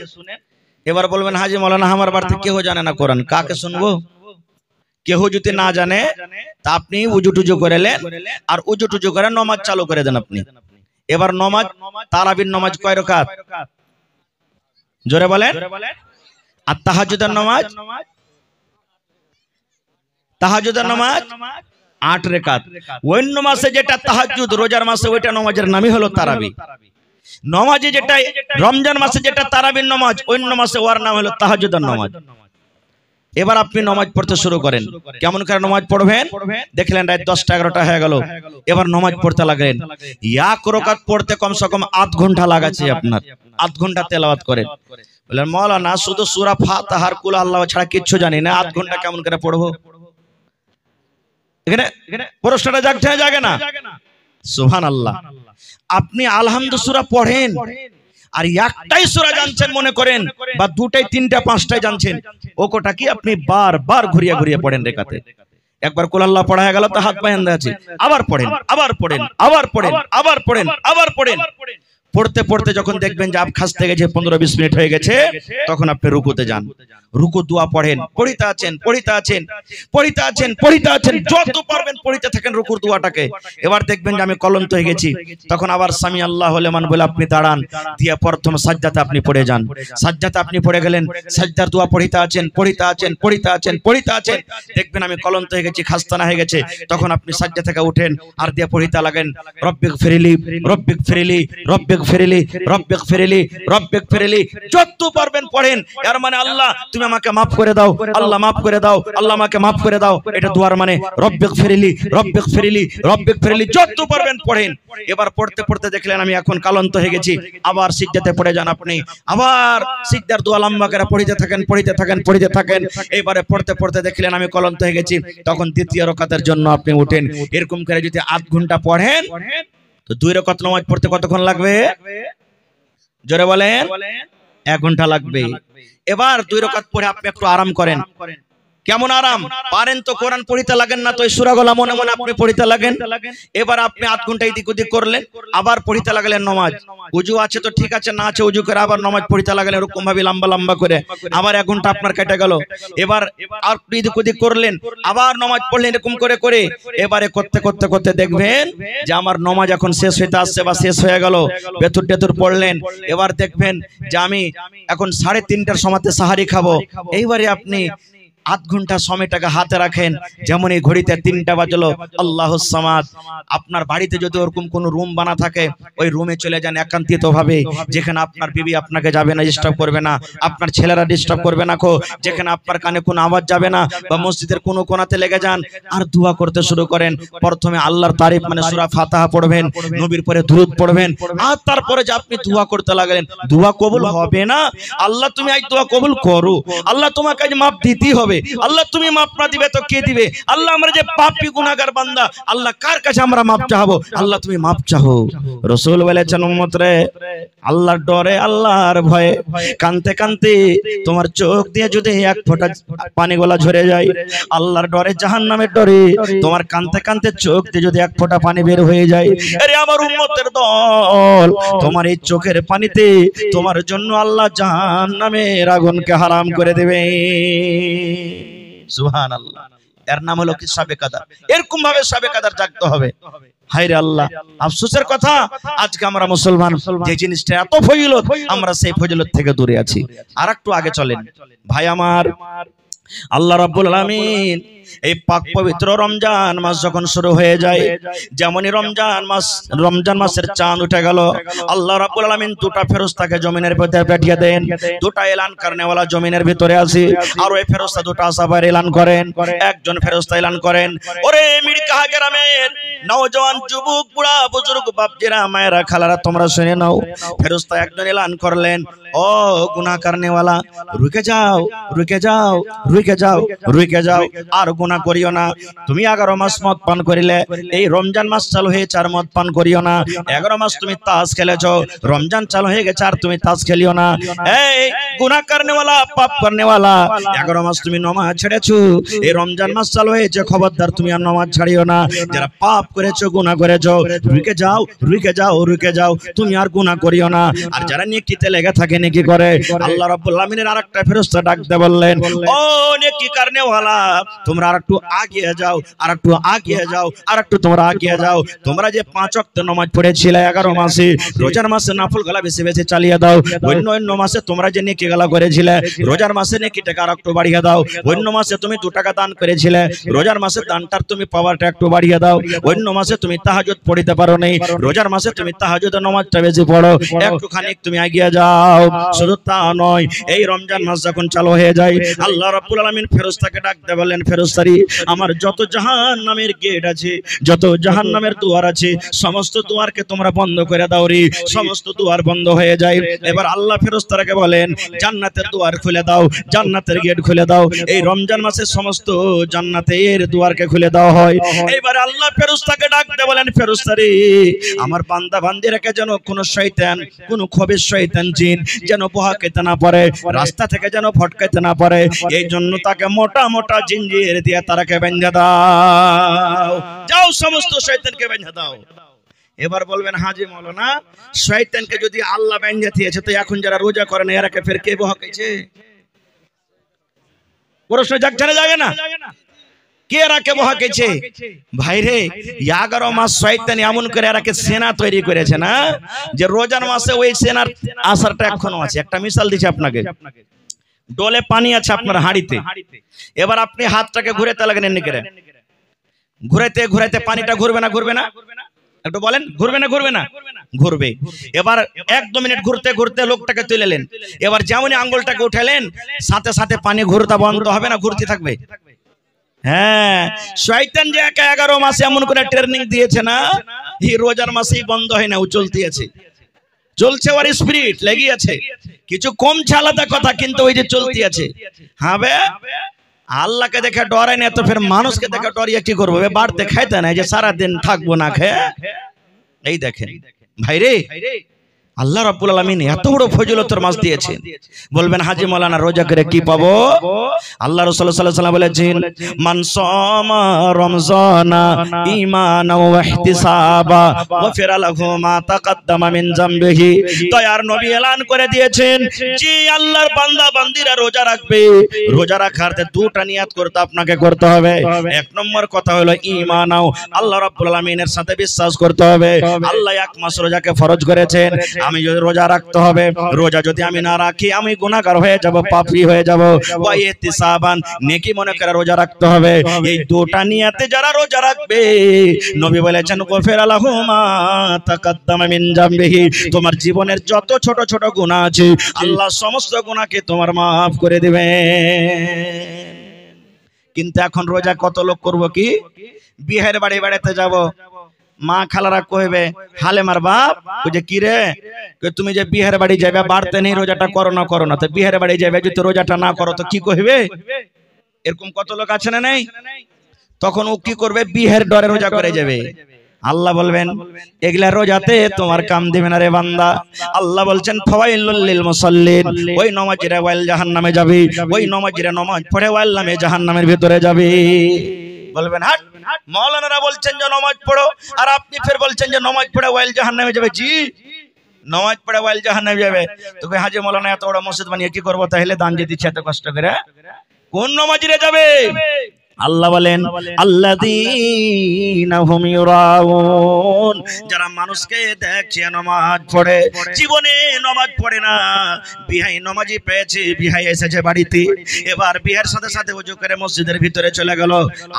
এবার বলবেন হাজি মাওলানা আমার বাড়িতে কেউ জানে না কোরআন, কাকে শুনবো? কেউ যদি না জানে তা আপনি উজু টুজু করেলেন, আর উজু টুজু করে নামাজ চালু করে দেন আপনি। এবার নামাজ, তারাবির নামাজ কয় রাকাত? জোরে বলেন। আর তাহাজ্জুদের নামাজ? তাহাজ্জুদের নামাজ 8 রাকাত। অন্য মাসে যেটা তাহাজ্জুদ, রোজার মাসে ওইটা নামাজের নামই হলো তারাবি। নামাজে যেটা রমজান মাসে যেটা তারাবির নামাজ, অন্য মাসে ওর নাম হলো তাহাজ্জুদের নামাজ। এবার আপনি নামাজ পড়তে শুরু করেন। কেমন করে নামাজ পড়বেন? দেখলেন রাত 10টা 11টা হয়ে গেল, এবার নামাজ পড়তে লাগলেন। 1 রাকাত পড়তে কমসে কম 8 ঘন্টা লাগাচ্ছে আপনার, 8 ঘন্টা তেলাওয়াত করেন। বললেন মাওলানা শুধু সূরা ফাতিহা আর কুল আল্লাহ ছাড়া কিচ্ছু জানি না, 8 ঘন্টা কেমন করে পড়বো? এখানে প্রশ্নটা জাগছে না জাগে না? সুবহানাল্লাহ। আপনি আলহামদু সূরা পড়েন, আর একটাই সূরা জানছেন মনে করেন, বা 2টাই 3টা 5টাই জানছেন, ও কোটা কি আপনি বারবার ঘুরিয়ে ঘুরিয়ে পড়েন রেখাতে। একবার কুল আল্লাহ পড়া হয়ে গেল তো হাত পা এন্দা আছে, আবার পড়েন, আবার পড়েন, আবার পড়েন, আবার পড়েন, আবার পড়েন। পড়তে পড়তে যখন দেখবেন যে আপ খাসতে গেছে 15-20 মিনিট হয়ে গেছে, তখন আপনি রুকুতে যান। রুকু দোয়া পড়েন, পড়িতে আছেন, পড়িতে আছেন, পড়িতে আছেন, পড়িতে আছেন, যত পারবেন পড়িতে থাকেন রুকুর দোয়াটাকে। এবার দেখবেন যে আমি কলন্ত হয়ে গেছি, তখন আবার সামি আল্লাহু লিমান বলে আপনি দাঁড়ান, দিয়ে প্রথম সাজদাতে আপনি পড়ে যান। সাজদাতে আপনি পড়ে গেলেন, সাজদার দোয়া পড়িতে আছেন, পড়িতে আছেন, পড়িতে আছেন, পড়িতে আছেন। দেখবেন আমি কলন্ত হয়ে গেছি, খাস্তানা হয়ে গেছে, তখন আপনি সাজদা থেকে উঠেন আর দিয়ে পড়িতে লাগেন রব্বিক ফিরলি, রব্বিক ফিরলি, রব্বিক ফিরলি, রব্বিক ফিরলি, রব্বিক ফিরলি। যত পারবেন পড়েন। এর মানে আল্লাহ তুমি আমাকে মাফ করে দাও, আল্লাহ মাফ করে দাও, আল্লাহ আমাকে মাফ করে দাও, এটা দোয়ার মানে রব্বিক ফিরলি, রব্বিক ফিরলি, রব্বিক ফিরলি। যত পারবেন পড়েন। এবার পড়তে পড়তে দেখলেন আমি এখন কালন্ত হয়ে গেছি, আবার সিজদাতে পড়ে যান আপনি, আবার সিজদার দোয়া লম্বা করে পড়িতে থাকেন, পড়িতে থাকেন, পড়িতে থাকেন। এইবারে পড়তে পড়তে দেখলেন আমি কলন্ত হয়ে গেছি, তখন দ্বিতীয় রাকাতের জন্য আপনি উঠেন। এরকম করে যদি 8 ঘন্টা পড়েন তো 2 রাকাত নামাজ পড়তে কতক্ষণ লাগবে? জোরে বলেন। 1 ঘন্টা লাগবে। এবার 2 রাকাত পড়ে আপনি একটু আরাম করেন। কেমন আরাম? পারেন তো কোরআন পড়িতে লাগেন না, তো এই সূরাগুলো মনে মনে আপনি পড়িতে লাগেন। এবার আপনি 8 ঘন্টা এদিক ওদিক করলেন, আবার পড়িতে লাগলেন নামাজ। উজু আছে তো ঠিক আছে, না আছে উজু করে আবার নামাজ পড়িতে লাগলেন এরকম ভাবে লম্বা লম্বা করে, আবার 1 ঘন্টা আপনার কেটে গেল। এবার আর এদিক ওদিক করলেন, আবার নামাজ পড়লেন এরকম করে করে। এবারে করতে করতে করতে দেখবেন যে আমার নামাজ এখন শেষ হইতে আসছে বা শেষ হয়ে গেল। বেতুর টেতুর পড়লেন, এবার দেখবেন যে আমি এখন 3:30টার সময়তে সাহারি খাবো। এইবারে আপনি 8 ঘন্টা সময়টাকে হাতে রাখেন। যেমন এই ঘড়িতে 3টা বাজলো, আল্লাহুস সামাদ। আপনার বাড়িতে যদি ওরকম কোন রুম বানা থাকে, ওই রুমে চলে যান একান্তিত ভাবে, যেখানে আপনার বিবি আপনাকে যাবে না, ডিস্টার্ব করবে না, আপনার ছেলেরা ডিস্টার্ব করবে না, যেখানে আপনার কানে কোনো আওয়াজ যাবে না, বা মসজিদের কোনো কোণাতে লেগে যান আর দোয়া করতে শুরু করেন। প্রথমে আল্লাহর তারিফ মানে সূরা ফাতিহা পড়বেন, নবীর পরে দুরূদ পড়বেন, আর তারপরে যে আপনি দোয়া করতে লাগলেন। দোয়া কবুল হবে না, আল্লাহ তুমি আজ দোয়া কবুল করো, আল্লাহ তোমাকে আজ মাপ দিতেই হবে। আল্লাহ তুমি মাপ না দিবে তো কে দিবে? আল্লাহ আমরা যে পাপী গুনাহগার বান্দা, আল্লাহ কার কাছে আমরা মাপ চাইবো? আল্লাহ তুমি মাপ চাও। রাসূল বলেছেন উম্মত রে, আল্লাহর ডরে আল্লাহর ভয়ে কানতে কানতে তোমার চোখ দিয়ে যদি এক ফোঁটা পানি গলা ঝরে যায়, আল্লাহর ডরে জাহান্নামের ডরে তোমার কানতে কানতে চোখ দিয়ে যদি এক ফোঁটা পানি বের হয়ে যায়, আরে আমার উম্মতের দল, তোমার এই চোখের পানিতে তোমার জন্য আল্লাহ জাহান্নামের আগুনকে হারাম করে দেবে। সুবহানাল্লাহ। এর নাম হলো কি সাবে কাদার। এরকম ভাবে সাবে কাদার জাগতে হবে। হায়রে আল্লাহ, আফসোসের কথা আজকে আমরা মুসলমান যে জিনিসটা এত ফজিলত, আমরা সেই ফজিলত থেকে দূরে আছি। আর একটু আগে চলেন ভাই আমার, আল্লাহ রাব্বুল আলামিন এই পাক পবিত্র রমজান মাস যখন শুরু হয়ে যায়, যেমনই রমজান মাসের চাঁদ উঠে গেল, আল্লাহ রাব্বুল আলামিন দুটা ফেরেশতাকে জমিনের ভিতরে পাঠিয়ে দেন। দুটা এলান করনেওয়ালা জমিনের ভিতরে আছে, আর ওই ফেরেশতা দুটা আসাবার এলান করেন। একজন ফেরেশতা এলান করেন, ওরে মিরকাহা গ্রামের নওজওয়ান যুবক, বুড়া বুজুর্গ, বাপজিরা, মায়েরা, খালারা, তোমরা শুনে নাও। ফেরেশতা একজন এলান করলেন, ও গুনাহ করনেওয়ালা, রুকে যাও, রুকে যাও, রুকে যাও, রুকে যাও, আর গুনাহ করিও না। তুমি 11 মাস মদ পান করিলে, এই রমজান মাস চালু হয়েছে আর মদ পান করিও না। 11 মাস তুমি তাস খেলেছো, রমজান চালু হয়ে গেছে আর তুমি তাস খেলিও না। এই গুনাহ করনেওয়ালা, পাপ করনেওয়ালা, 11 মাস তুমি নামাজ ছেড়েছো, এই রমজান মাস চালু হয়েছে, খবরদার তুমি আর নামাজ ছাড়িও না। যারা পাপ করেছো, গুনাহ করেছো, রুকে যাও, রুকে যাও, রুকে যাও, তুমি আর গুনাহ করিও না। আর যারা নেকিতে লেগে থাকে, নেকি করে, আল্লাহ রাব্বুল আলামিনের আরেকটা ফেরেশতা ডাকতে বললেন, ও নেকি করনেওয়ালা, তোমরা আর একটু আগিয়ে যাও, আর একটু আগিয়ে যাও, আর একটু তোমরা আগিয়ে যাও। তোমরা যে 5 ওয়াক্ত নামাজ পড়েছিলে 11 মাসে, রোজার মাসে নফল গলা বেশি বেশি চালিয়ে দাও। অন্য মাসে তোমরা যে নেকি গলা করেছিলে, রোজার মাসে নেকিটাকে আর একটু বাড়িয়ে দাও। অন্য মাসে তুমি 2 টাকা দান করেছিলে, রোজার মাসে দানটার তুমি পাওয়ারটা একটু বাড়িয়ে দাও। অন্য মাসে তুমি তাহাজ্জুদ পড়তে পারো নাই, রোজার মাসে তুমি তাহাজ্জুদের নামাজটা বেশি পড়ো, একটুখানি তুমি এগিয়ে যাও। শুধু তা নয়, এই রমজান মাস যখন চালু হয়ে যায়, আল্লাহ রাব্বুল আলামিন ফেরেশতাকে ডাকতে বলেন, ফেরেশতারি, আমার যত জাহান্নামের গেট আছে, যত জাহান্নামের দুয়ার আছে, সমস্ত দুয়ারকে তোমরা বন্ধ করে দাও রে। সমস্ত দুয়ার বন্ধ হয়ে যায়। এবার আল্লাহ ফেরেশতাকে বলেন, জান্নাতের দুয়ার খুলে দাও, জান্নাতের গেট খুলে দাও। এই রমজান মাসে সমস্ত জান্নাতের দুয়ারকে খুলে দেওয়া হয়। এবার আল্লাহ ফেরেশতাকে ডাকতে বলেন, ফেরেশতারি, আমার বান্দা বান্দিরাকে যেন কোনো শয়তান, কোনো খবিস শয়তান জিন যেন বহাকাইতে না পারে, রাস্তা থেকে যেন ফটকাইতে না পারে, এই জন্য তাকে মোটা মোটা জিঞ্জির দিয়ে তারাকে বেঁধে দাও। যাও, সমস্ত শয়তানকে বেঁধে দাও। এবার বলবেন, হাজি মাওলানা, শয়তানকে যদি আল্লাহ বেঁধে দিয়েছে, তো এখন যারা রোজা করে না, এরাকে ফের কে বহাকাইছে? প্রশ্ন জাগছে না? কে রাকে বহাকেছে? ভাইরে, 11 মাস শয়তান এমন করে এরাকে সেনা তৈরি করেছে না, যে রোজার মাসে ওই সেনার আসারটা এখনো আছে। একটা মিসাল দিচ্ছি আপনাকে, ডোলে পানি আছে আপনার হাঁড়িতে, এবার আপনি হাতটাকে ঘুরাতে লাগেন, এমনি করে ঘুরাইতে ঘুরাইতে পানিটা ঘুরবে না? ঘুরবে না? একটু বলেন, ঘুরবে না? ঘুরবে না? ঘুরবে। এবার 1-2 মিনিট ঘুরতে ঘুরতে লোকটাকে তুলেলেন, এবার যেমনই আঙ্গুলটাকে উঠালেন, সাথে সাথে পানি ঘুরতা বন্ধ হবে না, ঘুরতে থাকবে। হ্যাঁ, শয়তান যে 11 মাসে এমন করে ট্রেনিং দিয়েছে না, এই রোজার মাসেই বন্ধ হয় না, ও চলতে আছে, চলছে, ওর স্পিরিট লেগে আছে। কিছু কমছে আলাদা কথা, কিন্তু ওই যে চলতে আছে। হবে আল্লাহকে দেখে ডরায় না, তো ফের মানুষকে দেখে ডরিয়ে কি করবো? বাড়তে খাইতে না, যে সারাদিন থাকবো না খেয়ে। এই দেখেন ভাইরে, আল্লাহ রাব্বুল আলামিন এত বড় ফজিলতের মাস দিয়েছেন। বলবেন, হাজী মাওলানা, রোজা করে কি পাবো? আল্লাহ রাসূল সাল্লাল্লাহু আলাইহি ওয়াসাল্লাম বলেছেন, মান সামা রমজানা ঈমানান ওয়া ইহতিসাবা গফিরা লাহু মা তাকাদ্দামা মিন যামবিহি। দয়ার নবী এলান করে দিয়েছেন, যে আল্লাহর বান্দা বান্দিরা রোজা রাখবে, রোজা রাখার 2টা নিয়াত করতে আপনাকে করতে হবে। 1 নম্বর কথা হলো ঈমানাও, আল্লাহ রাব্বুল আলামিনের সাথে বিশ্বাস করতে হবে। আল্লাহ 1 মাস রোজাকে ফরজ করেছেন, আমি যদি রোজা রাখতে হবে, রোজা যদি আমি না রাখি আমি গুনাহগার হয়ে যাব, পাপী হয়ে যাব। ওয়া ইহতিসাবান, নেকি মনে করে রোজা রাখতে হবে। এই 2টা নিয়তে যারা রোজা রাখবে, নবী বলেছেন, গফিরা লাহু মা তাকাদ্দামা মিন যামবিহি, তোমার জীবনের যত ছোট ছোট গুনাহ আছে, আল্লাহ সমস্ত গুনাহকে তোমার maaf করে দিবেন। কিন্তু এখন রোজা কত লোক করব কি? বিয়ের বাড়ি বেড়াতে যাব, মা খালারা কইবে, হালেমার বাপ, ওই যে কি রে, তুমি যে বিয়ের বাড়ি যাবে, বাড়তে নেই, রোজাটা করো না। তো বিয়ের বাড়ি যাবে, যদি রোজাটা না করো তো কি কইবে? এরকম কত লোক আছে না নেই? তখন ও কি করবে? বিহের ডরে রোজা করে যাবে। আল্লাহ বলবেন এগুলা রোজাতে তোমার কাম দিবে না রে বান্দা। আল্লাহ বলছেন ফাওয়াইলুল লিল মুসাল্লিন, ওই নামাজীরা ওয়াইল জাহান্নামে যাবে, ওই নামাজীরা নামাজ পড়ে ওয়াইল নামে জাহান্নামের ভিতরে যাবে। বলবেন হাট, মাওলানারা বলছেন যে নামাজ পড়ো, আর আপনি ফের বলছেন যে নামাজ পড়ে ওয়াইল জাহান্নামে যাবে। জি, নামাজ পড়ে ওয়াইল জাহান্নামে যাবে। তোকে হাজী মাওলানা এত বড় মসজিদ বানিয়ে কি করবো তাহলে? দান যে দিচ্ছে এত কষ্ট করে, কোন নামাজীরা যাবে? আল্লাহ বলেন আল্লাযীনা হুম ইউরাউন, যারা মানুষকে দেখছে নামাজ পড়ে, জীবনে নামাজ পড়ে না, বিহাই নামাজি পেয়েছে, বিহাই এসেছে বাড়িতে, এবার বিহার সাথে সাথে ওযু করে মসজিদের ভিতরে চলে গেল।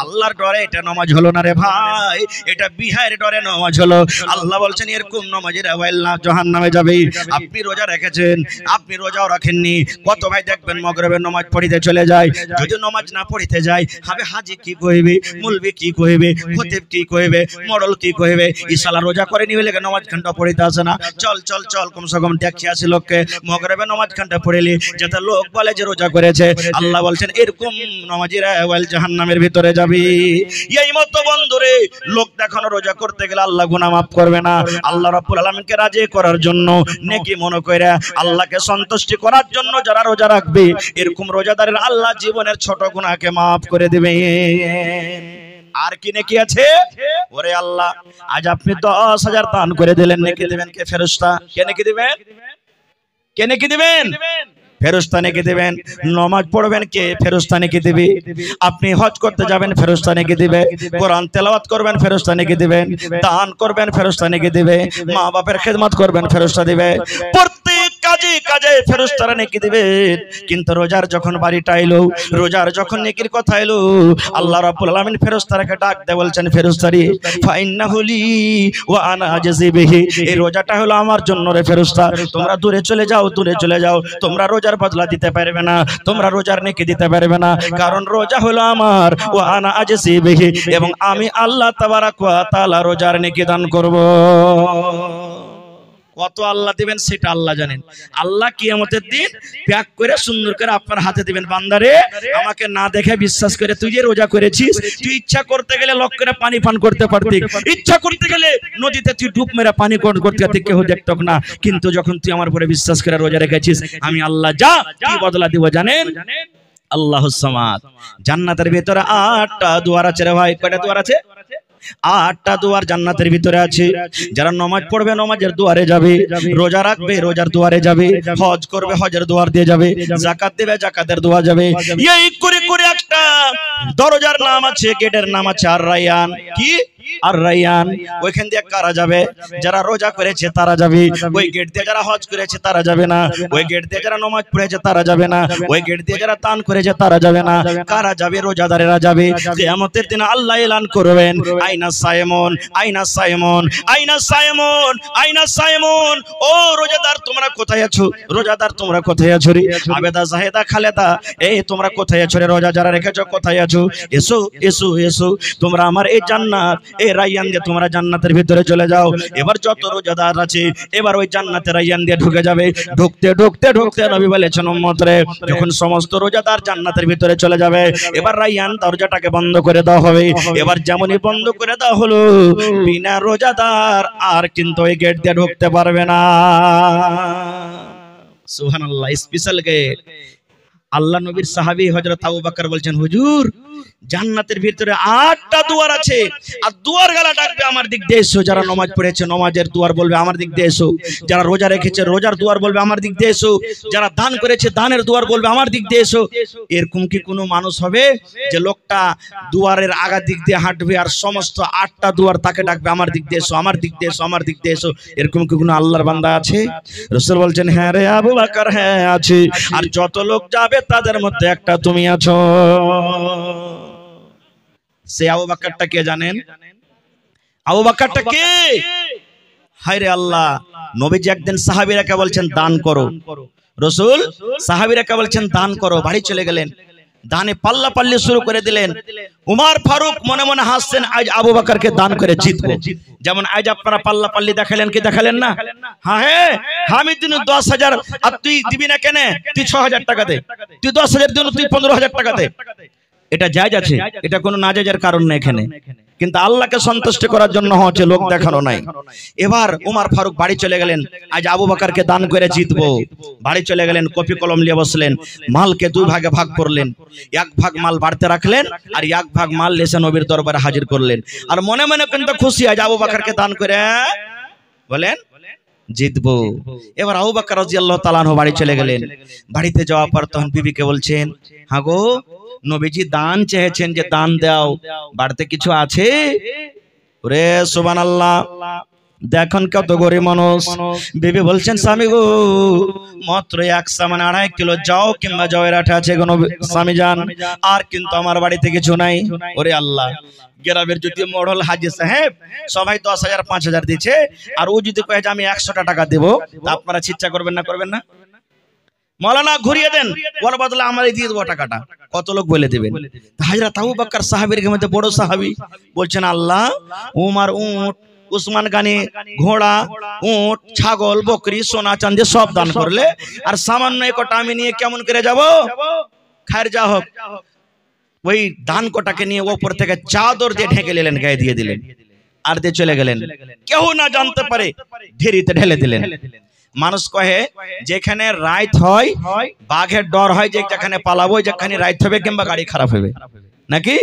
আল্লাহর ডরে এটা নামাজ হলো না রে ভাই, এটা বিহাইয়ের ডরে নামাজ হলো। আল্লাহ বলছেন এরকম নামাজিরা ওয়াইল্লা জাহান্নামে যাবে। আপনি রোজা রেখেছেন, আপনি রোজাও রাখেননি, কত ভাই দেখবেন মাগরিবের নামাজ পড়িতে চলে যায়, যদি নামাজ না পড়িতে যায় হবে হাজি কি কইবে, মুলবি কি কইবে, খতিব কি কইবে, মডল কি কইবে, ইসালা রোজা করে নিবে লাগে নামাজ ঘন্টা পড়িতে আসে না। চল চল চল, কমসে কম দেখি আসি লোককে মাগরিবে নামাজ ঘন্টা পড়িলি, যাতে লোক বলে যে রোজা করেছে। আল্লাহ বলছেন এরকম নামাজিরা ওয়াইল জাহান্নামের ভিতরে যাবে। এই মত বন্ধুরে, লোক দেখানো রোজা করতে গেলে আল্লাহ গুনাহ মাফ করবে না। আল্লাহ রাব্বুল আলামিনকে রাজি করার জন্য, নেকি মনে কইরা আল্লাহকে সন্তুষ্টি করার জন্য যারা রোজা রাখবে, এরকম রোজাদারের আল্লাহ জীবনের ছোট গুনাহকে মাফ করে দিবে। আর কি নেকি আছে? ওরে আল্লাহ, আজ আপনি 10,000 দান করে দিলেন, নেকি দিবেন কে? ফেরেশতা। কে নেকি দিবেন? কে নেকি দিবেন? ফেরেশতা নেকি দিবেন। নামাজ পড়বেন কে? ফেরেশতা নেকি দিবে। আপনি হজ করতে যাবেন, ফেরেশতা নেকি দিবে। কোরআন তেলাওয়াত করবেন, ফেরেশতা নেকি দিবেন। দান করবেন, ফেরেশতা নেকি দিবে। মা বাবার খেদমত করবেন, ফেরেশতা দিবে। প্রত্যেক কাজে কাজে ফেরেশতারা নেকি দিবে। কিন্তু রোজার যখন বাড়িটা এলো, রোজার যখন নেকির কথা এলো, আল্লাহ রাব্বুল আলামিন ফেরেশতারাকে ডাক দিয়ে বলছেন ফেরেশতারি ফাইন্নাহু লি ওয়া আনা আজজি বিহি, এই রোজাটা হলো আমার জন্য রে ফেরেশতা, তোমরা দূরে চলে যাও, দূরে চলে যাও, তোমরা রোজার বদলা দিতে পারবে না, তোমরা রোজার নেকি দিতে পারবে না, কারণ রোজা হলো আমার, ওয়া আনা আজজি বিহি, এবং আমি আল্লাহ তাবারাক ওয়া তাআলা রোজার নেকি দান করব। কত আল্লাহ দিবেন সেটা আল্লাহ জানেন। আল্লাহ কিয়ামতের দিন প্যাক করে সুন্দর করে আপনার হাতে দিবেন, বান্দারে আমাকে না দেখে বিশ্বাস করে তুই যে রোজা করেছিস, তুই ইচ্ছা করতে গেলে লক করে পানি পান করতে পারতি, ইচ্ছা করতে গেলে নদীতে তুই ডুব মেরে পানি করতে করতে কেউ দেখতো না, কিন্তু যখন তুই আমার উপরে বিশ্বাস করে রোজা রেখেছিস, আমি আল্লাহ যা কি বদলা দিব জানেন? আল্লাহুস সামাদ। জান্নাতের ভিতরে 8টা দুয়ার আছে রে ভাই। কয়টা দুয়ার আছে? 8টা দুয়ার জান্নাতের ভিতরে আছে। যারা নামাজ পড়বে নামাজের দুয়ারে যাবে, রোজা রাখবে রোজার দুয়ারে যাবে, হজ করবে হজের দুয়ার দিয়ে যাবে, যাকাত দেবে যাকাতের দুয়ার যাবে। এই করে করে একটা দরজার নাম আছে, গেটের নাম আছে আর রায়্যান। কি? আর রায়্যান। ওইখান দিয়ে কারা যাবে? যারা রোজা করেছে তারা যাবে। ওই গেট দিয়ে যারা হজ করেছে তারা যাবে না। ওই গেট দিয়ে যারা নামাজ পড়েছে তারা যাবে না। ওই গেট দিয়ে যারা দান করেছে তারা যাবে না। কারা যাবে? রোজাদারেরা যাবে। কিয়ামতের দিন আল্লাহ এলান করবেন, আইনা সাইমন, আইনা সাইমন, আইনা সাইমন, আইনা সাইমন। ও রোজাদার তোমরা কোথায় আছো? রোজাদার তোমরা কোথায় আছো রে? আবেদা জাহেদা খালেদা, এই তোমরা কোথায় আছো রে? রোজা যারা রেখেছো কোথায় আছো? এসো এসো এসো, তোমরা আমার এই জান্নাত, এই রায়্যান দিয়ে তোমরা জান্নাতের ভিতরে চলে যাও। এবার যত রোজাদার আছে এবার ওই জান্নাতের রায়্যান দিয়ে ঢুকে যাবে। ঢুকতে ঢুকতে ঢুকতে নবী বলেছেন উম্মতরে, যখন সমস্ত রোজাদার জান্নাতের ভিতরে চলে যাবে, এবার রায়্যান দরজাটাকে বন্ধ করে দেওয়া হবে। এবার যেমনই বন্ধ করে দেওয়া হলো, বিনা রোজাদার আর কিন্তু ওই গেট দিয়ে ঢুকতে পারবে না। সুবহানাল্লাহ। Special gate. আল্লাহ নবীর সাহাবী হযরত আবু বকর বলছেন, হুজুর জান্নাতের ভিতরে 8টা দুয়ার আছে, আর দুয়ার গালা ডাকবে আমার দিক দিয়ে এসো। যারা নামাজ পড়েছে নামাজের দুয়ার বলবে আমার দিক দিয়ে এসো। যারা রোজা রেখেছে রোজার দুয়ার বলবে আমার দিক দিয়ে এসো। যারা দান করেছে দানের দুয়ার বলবে আমার দিক দিয়ে এসো। এরকম কি কোনো মানুষ হবে যে লোকটা দুয়ারের আগা দিক দিয়ে হাঁটবে আর সমস্ত 8টা দুয়ার তাকে ডাকবে আমার দিক দিয়ে এসো, আমার দিক দিয়ে এসো, আমার দিক দিয়ে এসো? এরকম কি কোনো আল্লাহর বান্দা আছে? রাসূল বলছেন, হ্যাঁ রে আবু বকর, হ্যাঁ আছে। আর যত লোক যাবে তাদের মধ্যে একটা তুমি আছো। সে আবু বকরটা কে জানেন? আবু বকরটা কে? হায়রে আল্লাহ, নবীজি একদিন সাহাবীরাকে বলছেন দান করো। রাসূল সাহাবীরাকে বলছেন দান করো, বাড়ি চলে গেলেন। দানে পাল্লা পাল্লি শুরু করে দিলেন। উমর ফারুক মনে মনে হাসছেন, আজ আবু বকরকে দান করে জিতবো। যেমন আজ আপনারা পাল্লা পাল্লি দেখালেন, কি দেখালেন না? হ্যাঁ হ্যাঁ, আমি দিন 10,000 আর তুই দিবি না কেন? তুই 6,000 টাকা দে। তুই 10,000 দিন, তুই 15,000 টাকা দে। এটা জায়েজ আছে, এটা কোনো নাজায়েজের কারণ না এখানে, কিন্তু আল্লাহকে সন্তুষ্ট করার জন্য হচ্ছে, লোক দেখানো নাই। এবার উমর ফারুক বাড়ি চলে গেলেন, আজ আবু বকরকে দান করে জিতবো। বাড়ি চলে গেলেন, কপি কলম নিয়ে বসলেন, মালকে দুই ভাগে ভাগ করলেন, এক ভাগ মাল বাড়তে রাখলেন আর এক ভাগ মাল এসে নবীর দরবারে হাজির করলেন। আর মনে মনে কিন্তু খুশি, আজ আবু বকরকে দান করে বলেন জিতবো। এবার আবু বকর রাদিয়াল্লাহু তাআলা আনহু বাড়ি চলে গেলেন। বাড়িতে যাওয়ার পর তখন বিবিকে বলছেন, হ্যাঁ গো নবীজি দান চেয়েছেন যে দান দাও, বাড়িতে কিছু আছে? ওরে সুবহানাল্লাহ, দেখুন কত গরিব মানুষ। বিবি বলছেন, স্বামী গো মাত্র 1 সামান 2.5 কিলো যাও কিংবা জয়ের আঠা আছে গো স্বামী জান, আর কিন্তু আমার বাড়িতে কিছু নাই। ওরে আল্লাহ, গ্রামের যদি মডল হাজি সাহেব সবাই 10,000 5,000 দিচ্ছে, আর ও যদি কয়ে যে আমি 100টা টাকা দেবো, তা আপনারা চিন্তা করবেন না? করবেন না? মৌলানা ঘুরিয়ে দেন, ওর বদলে আমারই দিয়ে দেবো টাকাটা। কত লোক বলে দেবেন? হযরত আবু বকর সাহাবীর মধ্যে বড় সাহাবী বলছেন, আল্লাহ উমর উট, উসমান গানি ঘোড়া, উট, ছাগল, বকরি, সোনা চাঁদি সব দান করলে, আর সামান্য একটা আমি নিয়ে কেমন করে যাব? খায়ের যা হোক, ওই দান কোটাকে নিয়ে ওপর থেকে চাদর দিয়ে ঢেকে নিলেন, গায়ে দিয়ে দিলেন, আর দিয়ে চলে গেলেন। কেউ না জানতে পারে ঢেরিতে ঢেলে দিলেন। মানুষ কহে যেখানে রাইত হয় বাঘের ডর হয়, যে যেখানে পালাবো যেখানে রাইত হবে কিংবা গাড়ি খারাপ হবে, নাকি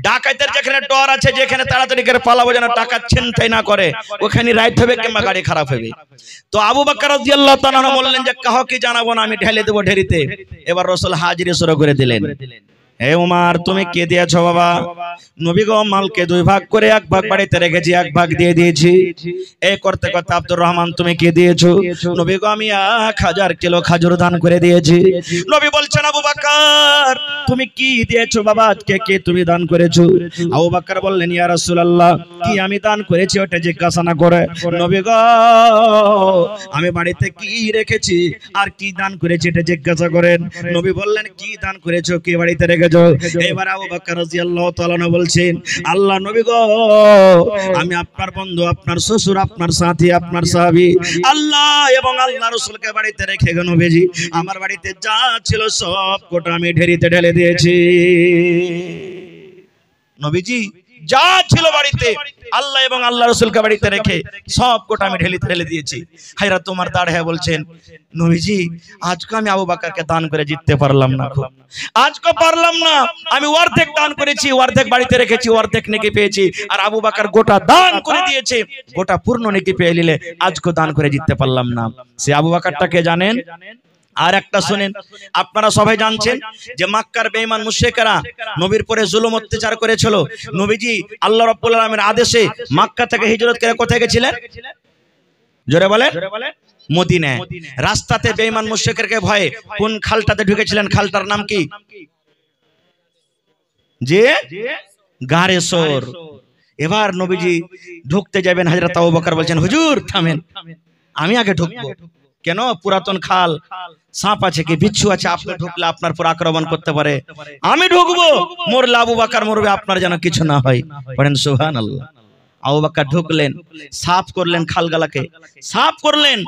ডাকাতের যেখানে ডর আছে, যেখানে তাড়াতাড়ি করে পালাবো যেন টাকা ছিনতাই না করে, ওখানে রাইত হবে কিংবা গাড়ি খারাপ হবে। তো আবু বকর রাদিয়াল্লাহু তাআলা বললেন যে কাউকে জানাবো না, আমি ঢেলে দেবো ঢেরিতে। এবার রাসূল হাজিরি শুরু করে দিলেন। হে উমর, তুমি কে দিয়েছো বাবা? নবী গো মালকে দুই ভাগ করে এক ভাগ বাড়িতে রেখেছি, এক ভাগ দিয়ে দিয়েছি। এই করতে করতে আব্দুর রহমান, তুমি কে দিয়েছো? নবী গো আমি 1000 কিলো খাজুর দান করে দিয়েছি। নবী বলছেন, আবু বকর তুমি কি দিয়েছো বাবা? আজকে কে তুমি দান করেছো? আবু বকর বললেন, ইয়া রাসূলুল্লাহ কি আমি দান করেছি ওটা জিজ্ঞাসা না করে, নবী গো আমি বাড়িতে কি রেখেছি আর কি দান করেছি এটা জিজ্ঞাসা করেন। নবী বললেন, কি দান করেছো, কি বাড়িতে রেখেছো? এবার আবু বকর রাদিয়াল্লাহু তাআলা বলছেন, আল্লাহ নবী গো আমি আপনার বন্ধু, আপনার শ্বশুর, আপনার সাথী, আপনার সাহাবী, আল্লাহ এবং আল্লাহ রাসূলকে বাড়িতে রেখে গো নবীজি আমার বাড়িতে যা ছিল সব কোটা আমি ঢেরিতে ঢেলে দিয়েছি। নবীজি যা ছিল বাড়িতে আল্লাহ এবং আল্লাহ রাসূলকে বাড়িতে রেখে সব কোটা আমি ঢেলিতে ঢেলে দিয়েছি। হযরত তোমার দাঁড়িয়ে বলছেন, নবীজি আজকে আমি আবু বকরকে দান করে জিততে পারলাম না, খুব আজকে পারলাম না, আমি অর্ধেক দান করেছি, অর্ধেক বাড়িতে রেখেছি, অর্ধেক নেকি পেয়েছি, আর আবু বকর গোটা দান করে দিয়েছে, গোটা পূর্ণ নেকি পেয়ে নিলে আজকে দান করে জিততে পারলাম না। সে আবু বকরটাকে জানেন? আর একটা শুনেন, আপনারা সবাই জানছেন যে মক্কার বেঈমান মুশরিকরা নবীর পরে জুলুম অত্যাচার করেছিল। নবীজি আল্লাহ রাব্বুল আলামিনের আদেশে মক্কা থেকে হিজরত করে কোথায় গেছিলেন? জোরে বলেন। মদিনায়। রাস্তাতে বেঈমান মুশরিকদেরকে ভয়ে কোন খালটাতে ঢুকেছিলেন? খালটার নাম কি? যে গারে সর। এবার নবীজি ঢুকতে যাবেন, হযরত আবু বকর বলছেন, হুজুর থামেন, আমি আগে ঢুকবো। কেন? পুরাতন খাল, সাপ আছে কি বিচ্ছু আছে, আপনি ঢুকলে আপনার পর আক্রমণ করতে পারে, আমি ঢুকবো, মরলে আবু বকর মরবে, আপনার যেন কিছু না হয়। বলেন সুবহানাল্লাহ। আবু বকর ঢুকলেন, সাফ করলেন খালগুলোকে, সাফ করলেন।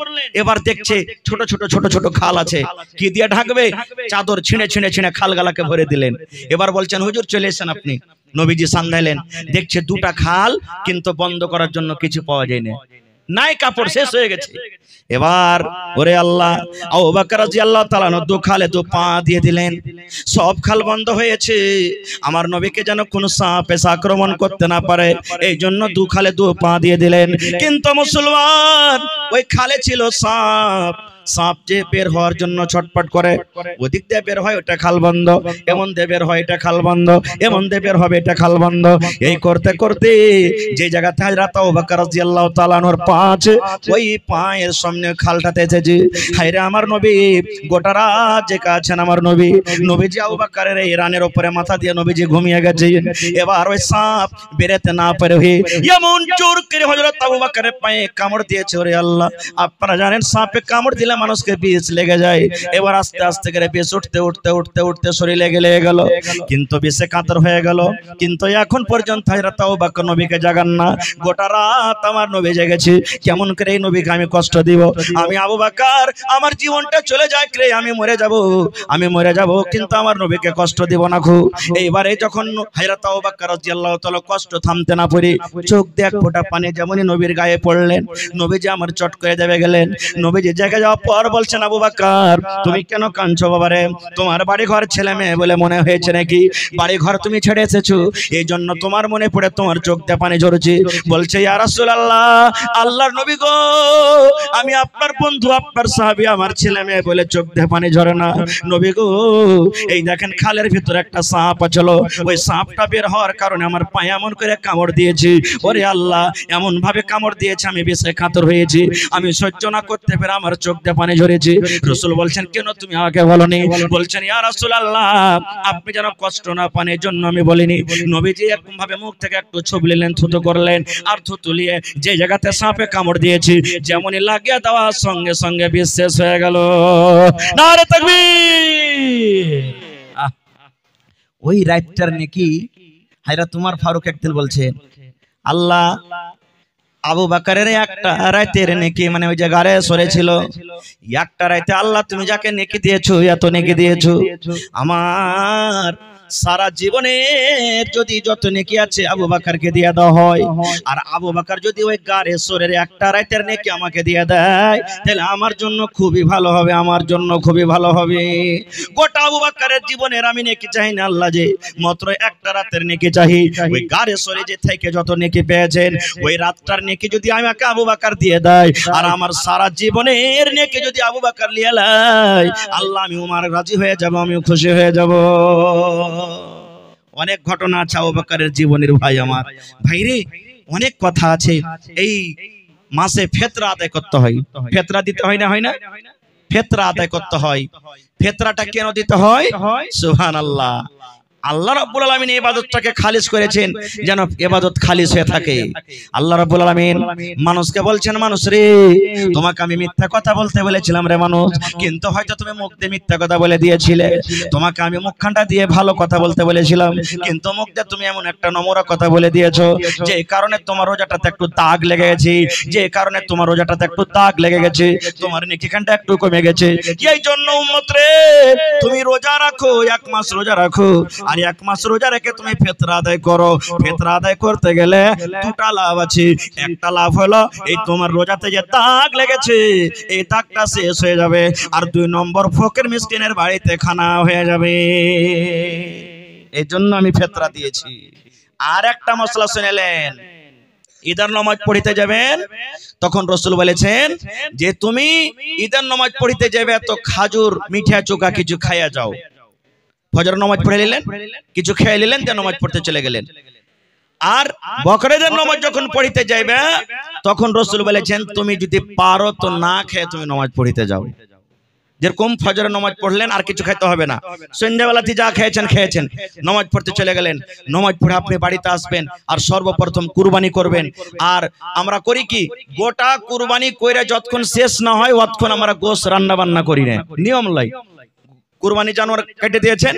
এবার দেখছে ছোট ছোট ছোট ছোট খাল আছে, কি দিয়ে ঢাকবে? চাদর ছিঁড়ে ছিঁড়ে ছিঁড়ে খালগুলোকে ভরে দিলেন। এবার বলছেন, হুজুর চলে এসেন আপনি। নবীজি সান্দাইলেন, দেখছে দুটা খাল কিন্তু বন্ধ করার জন্য কিছু পাওয়া যায় না, নাই কাপড়, শেষ হয়ে গেছে। এবার ওরে আল্লাহ, আবু বকর রাদিয়াল্লাহু তাআলা দু খালে দু পা দিয়ে দিলেন, সব খাল বন্ধ হয়েছে, আমার নবীকে যেন কোনো সাপ এসে আক্রমণ করতে না পারে, এই জন্য দু খালে দু পা দিয়ে দিলেন। কিন্তু মুসলমান ওই খালে ছিল সাপ, সাপ যে বের হওয়ার জন্য ছটপট করে, ওদিক দিয়ে বের হয় ওটা খাল বন্ধ, এমন দিয়ে বের হয় এটা খাল বন্ধ, এমন দিয়ে বের হবে এটা খাল বন্ধ। এই করতে করতে যে জায়গাতে হযরত আবু বকর রাদিয়াল্লাহু তাআলা আনহুর পা আছে, ওই পায়ের সামনে খালটাতে এসেছে। হায়রে আমার নবী, গোটা রাত জেগে আছেন আমার নবী। নবীজি আবু বকরের এই রানের উপরে মাথা দিয়ে নবীজি ঘুমিয়ে গেছে। এবার ওই সাপ বেরোতে না পারে এমন জোর করে হযরত আবু বকরের পায়ে কামড় দিয়েছে। ওরে আল্লাহ, আপনারা জানেন সাপে কামড় দিলে মানুষকে বিষ লেগে যায়। এবার আস্তে আস্তে করে বিষ উঠতে উঠতে উঠতে উঠতে শরীরে লেগে গেল, কিন্তু বিষে কাতর হয়ে গেল। কিন্তু এখন পর্যন্ত হযরত আবু বকর নবীকে জাগান না। গোটা রাত আমার নবী জেগেছে, কেমন করে এই নবীকে আমি কষ্ট দিব? আমি আবু বকর, আমার জীবনটা চলে যায় রে, আমি মরে যাব, কিন্তু আমার নবীকে কষ্ট দিব না গো। এইবারে যখন হযরত আবু বকর রাদিয়াল্লাহু তাআলা কষ্ট থামতে না পারে, চোখ দিয়ে এক ফোঁটা পানি যেমনই নবীর গায়ে পড়লেন, নবীজি আমার চট করে দেবে গেলেন। নবীজি জায়গা যাওয়ার পর বলছেন, আবু বকর তুমি কেন কাঁদছো বাবারে? তোমার বাড়ি ঘর ছেলে মেয়ে বলে মনে হয়েছে নাকি? বাড়ি ঘর তুমি ছেড়ে এসেছো, এই জন্য তোমার মনে পড়ে তোমার চোখ দিয়ে পানি ঝরছে। বলছে, ইয়া রাসূলুল্লাহ, আল্লাহর নবী গো, আমি আপনার বন্ধু, আপনার সাহাবী, আমার ছেলে মেয়ে বলে চোখ দিয়ে পানি ঝরে না। নবী গো, এই দেখেন খালের ভিতরে একটা সাপ ছিল, ওই সাপটা বের হওয়ার কারণে আমার পায়ে এমন করে কামড় দিয়েছি। ওরে আল্লাহ, এমন ভাবে কামড় দিয়েছে আমি বিষে কাতর হয়েছি, আমি সহ্য না করতে পেরে আমার চোখ দিয়ে পানি ঝরেছে। রাসূল বলছেন, কেন তুমি আমাকে বলনি? বলছেন, ইয়া রাসূলুল্লাহ, আপনি যেন কষ্ট না পান এই জন্য আমি বলিনি। নবীজি এরকম ভাবে মুখ থেকে একটু ছুবলিলেন, থুতু করলেন, আর থুতু নিয়ে যে জায়গাতে সাপে কামড় দিয়েছি যেমনই লাগিয়ে দেওয়ার সঙ্গে সঙ্গে বিষ শেষ হয়ে গেল। নারে তাকবীর। ওই রাতটার নেকি হযরত উমর ফারুক একদিন বলছেন, আল্লাহ আবু বকরের একটা রাতের নেকি, মানে ওই যে গারে সরেছিল, একটা রাতে আল্লাহ তুমি যাকে নেকি দিয়েছো, এত নেকি দিয়েছো, আমার সারা জীবনের যদি যত নেকি আছে আবু বকরকে দিয়ে দেওয়া হয়, আর আবু বকর যদি ওই গারে সরের একটা রাতের নেকি আমাকে দিয়ে দেয়, তাহলে আমার জন্য খুবই ভালো হবে, আমার জন্য খুবই ভালো হবে। গোটা আবু বকরের জীবনের আমি নেকি চাই না আল্লাহ, যে মাত্র একটা রাতের নেকি চাই। ওই গারে সরে যে থেকে যত নেকি পেয়েছেন, ওই রাতটার নেকি যদি আমাকে আবু বকর দিয়ে দেয়, আর আমার সারা জীবনের নেকি যদি আবু বকর নিয়ে নেয়, আল্লাহ আমি উমর রাজি হয়ে যাব, আমিও খুশি হয়ে যাব। অনেক ঘটনা আছে আবু বকরের জীবনের ভাই আমার ভাইরে, অনেক কথা আছে। এই মাসে ফিতরা আদায় করতে হয়, ফিতরা দিতে হয় না, হয় না? ফিতরা আদায় করতে হয়। ফিতরাটা কেন দিতে হয়? সুবহানাল্লাহ। আল্লাহ রাব্বুল আলামিন ইবাদতটাকে খালিস করেছেন যেন ইবাদত খালিস হয়ে থাকে। আল্লাহ রাব্বুল আলামিন মানুষকে বলছেন, মানুষ রে, তোমাকে আমি মিথ্যা কথা বলতে বলেছিলাম রে মানুষ, কিন্তু হয়তো তুমি মুখ দিয়ে মিথ্যা কথা বলে দিয়েছিলে। তোমাকে আমি মুখখানটা দিয়ে ভালো কথা বলতে বলেছিলাম, কিন্তু মুখ দিয়ে তুমি এমন একটা নোংরা কথা বলে দিয়েছো, যে কারণে তোমার রোজাটাতে একটু দাগ লেগে গেছে, যে কারণে তোমার রোজাটাতে একটু দাগ লেগে গেছে, তোমার নেকিখানটা একটু কমে গেছে। এই জন্য উম্মত রে, তুমি রোজা রাখো, 1 মাস রোজা রাখো, আর 1 মাস রোজা রেখে তুমি ফিতরা আদায় করো। ফিতরা আদায় করতে গেলে দুটা লাভ আছে। একটা লাভ হলো এই তোমার রোজাতে যে দাগ লেগেছে এই দাগটা শেষ হয়ে যাবে, আর 2 নম্বর ফকির মিসকিনের বাড়িতে খানা হয়ে যাবে। এই জন্য আমি ফিতরা দিয়েছি। আর একটা মশলা শুনেলেন, ঈদের নামাজ পড়িতে যাবেন, তখন রাসূল বলেছেন যে তুমি ঈদের নামাজ পড়িতে যাবে তো খাজুর, মিঠা চোখা কিছু খাইয়া যাও। ফজর নামাজ পড়ে নিলেন, কিছু খেয়ে নিলেন, দিয়ে নামাজ পড়তে চলে গেলেন। আর বকরেদের নামাজ যখন পড়িতে যাইবে, তখন রাসূল বলেছেন তুমি যদি পারো তো না খেয়ে তুমি নামাজ পড়িতে যাও। যেরকম ফজরের নামাজ পড়লেন, আর কিছু খেতে হবে না, সন্ধ্যাবেলাতে যা খেয়েছেন, নামাজ পড়তে চলে গেলেন। নামাজ পড়ে আপনি বাড়িতে আসবেন, আর সর্বপ্রথম কুরবানি করবেন। আর আমরা করি কি, গোটা কুরবানি কইরা যতক্ষণ শেষ না হয় ততক্ষণ আমরা গোশ রান্না বান্না করি না, নিয়ম লাই। কুরবানি জানোয়ার কেটে দিয়েছেন,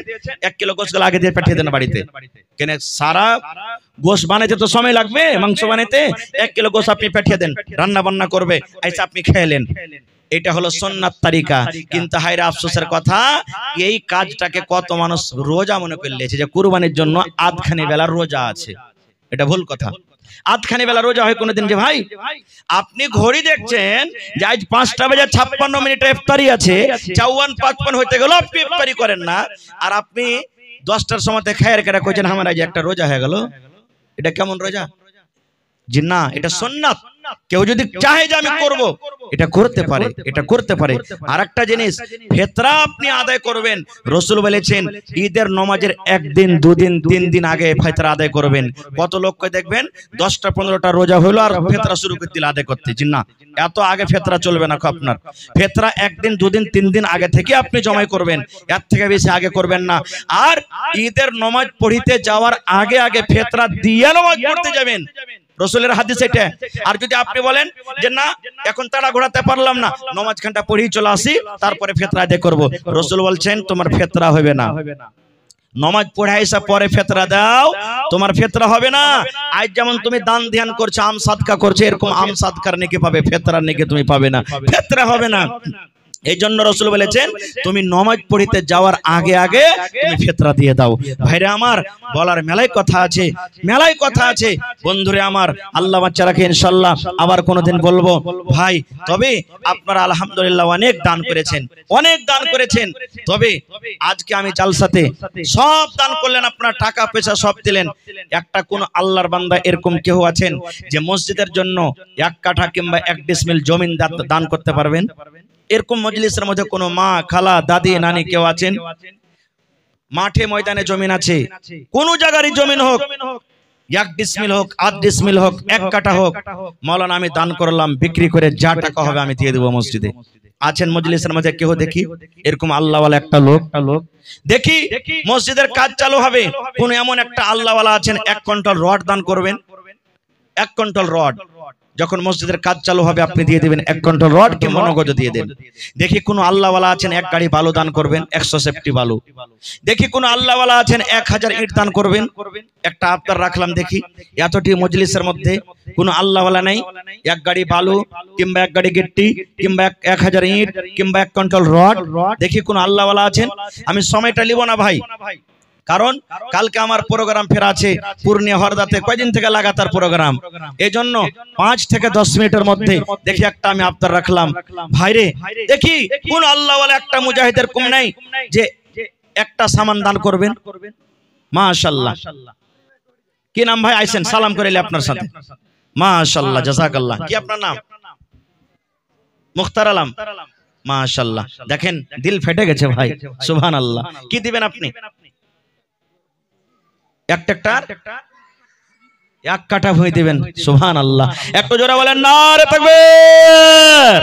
1 কিলো গোশ আগে দিয়ে পাঠিয়ে দেন বাড়িতে, কেন সারা গোশ বানাইতে তো সময় লাগবে, মাংস বানাইতে 1 কিলো গোশ আপনি পাঠিয়ে দেন, রান্না বান্না করবে, আইসা আপনি খেলেন। এটা হলো সুন্নাত তরিকা। কিন্তু হায়রে আফসোসের কথা, এই কাজটাকে কত মানুষ রোজা মনে করে নিয়েছে, যে কুরবানির জন্য আধখানি বেলা রোজা আছে। এটা ভুল কথা। আধখানি বেলা রোজা হয় কোনদিন? যে ভাই আপনি ঘড়ি দেখছেন যে আজ 5:56 ইফতারি আছে, 54:55 হইতে গেল আপনি ইফতারি করেন না, আর আপনি 10টার সময়তে খায়ের কেটে কইছেন আমার আজ একটা রোজা হয়ে গেল। এটা কেমন রোজা? জি না, এটা সুন্নাত। কেউ যদি চাহে যে আমি করব, এটা করতে পারে, এটা করতে পারে। আর একটা জিনিস, ফিতরা আপনি আদায় করবেন, রাসূল বলেছেন ঈদের নামাজের 1 দিন 2 দিন 3 দিন আগে ফিতরা আদায় করবেন। কত লোককে দেখবেন 10টা 15টা রোজা হলো আর ফিতরা শুরু করে দিল আদায় করতে। জি না, এত আগে ফিতরা চলবে না। আপনার ফিতরা 1 দিন 2 দিন 3 দিন আগে থেকে আপনি জমাই করবেন, এর থেকে বেশি আগে করবেন না। আর ঈদের নামাজ পড়িতে যাওয়ার আগে আগে ফিতরা দিয়ে নামাজ পড়তে যাবেন, রসুলের হাদিস এটা। আর যদি আপনি বলেন যে না এখন তাড়া ঘোরাতে পারলাম না, নামাজ খানটা পড়েই চলে আসি তারপরে ফিতরা আদায় করব, রসুল বলছেন তোমার ফিতরা হবে না। নমাজ পড়ে আইসা পরে ফিতরা দাও, তোমার ফিতরা হবে না। আজ যেমন তুমি দান ধ্যান করছো, আম সাদকা করছো, এরকম আম সাদকার নেকি পাবে, ফিতরার নেকি তুমি পাবে না, ফিতরা হবে না। এই জন্য রসুল বলেছেন তুমি নমাজ পড়িতে যাওয়ার আগে আগে তুমি ফিতরা দিয়ে দাও। ভাইরে আমার, বলার মেলায় কথা আছে, মেলায় কথা আছে। বন্ধুরে আমার, আল্লাহ বাচ্চা রাখে, ইনশাআল্লাহ আবার কোনোদিন বলবো ভাই। তবে আপনারা আলহামদুলিল্লাহ অনেক দান করেছেন, অনেক দান করেছেন। তবে আজকে আমি জালসাতে সব দান করলেন, আপনার টাকা পয়সা সব দিলেন। একটা কোন আল্লাহর বান্দা এরকম কেউ আছেন যে মসজিদের জন্য 1 কাঠা কিংবা 1 ডিসমিল জমিন দান করতে পারবেন? এরকম মজলিসের মধ্যে কোনো মা, খালা, দাদি, নানি কেউ আছেন? মাঠে ময়দানে জমিন আছে, কোন জায়গারই জমিন হোক, 1 ডিসমিল হোক, 8 ডিসমিল হোক, 1 কাঠা হোক, মাওলানা আমি দান করলাম, বিক্রি করে যা টাকা হবে আমি দিয়ে দেবো মসজিদে। আছেন মজলিসের মধ্যে কেউ? দেখি এরকম আল্লাহওয়ালা একটা লোক। দেখি মসজিদের কাজ চালু হবে, কোন এমন একটা আল্লাহওয়ালা আছেন 1 কুইন্টাল রড দান করবেন? 1 কুইন্টাল রড যখন মসজিদের কাজ চালু হবে আপনি দিয়ে দিবেন, 1 কুইন্টাল রড কে মনগজ দিয়ে দেন। দেখি কোন আল্লাহওয়ালা আছেন 1 গাড়ি বালু দান করবেন, 100 সেফটি বালু। দেখি কোন আল্লাহওয়ালা আছেন 1000 ইট দান করবেন। একটা আবদার রাখলাম, দেখি এতটি মজলিসের মধ্যে কোন আল্লাহওয়ালা নাই 1 গাড়ি বালু কিংবা 1 গাড়ি গিট্টি কিংবা 1000 ইট কিংবা 1 কুইন্টাল রড? দেখি কোন আল্লাহওয়ালা আছেন? আমি সময়টা নিব না ভাই, কারণ কালকে আমার প্রোগ্রাম ফেরা আছে পূর্ণিয়া হরদাতে, কয়দিন থেকে লাগাতার প্রোগ্রাম। এই জন্য 5 থেকে 10 মিনিটের মধ্যে দেখি একটা আমি আবদার রাখলাম, ভাইরে দেখি কোন আল্লাহওয়ালা একটা মুজাহিদের কম নাই যে একটা সামান দান করবেন। মাশাআল্লাহ, কি নাম ভাই? আইছেন, সালাম করিলে আপনার সাথে। মাশাআল্লাহ, জাযাকাল্লাহ। কি আপনার নাম? মুখতার আলম। মাশাআল্লাহ, দেখেন দিল ফেটে গেছে ভাই, সুবহানাল্লাহ। কি দিবেন আপনি? 1 ট্রাক্টর 1 কাঠা ভূমি দিবেন। সুবহানাল্লাহ, একটু জোরে বলেন নারে তাকবীর।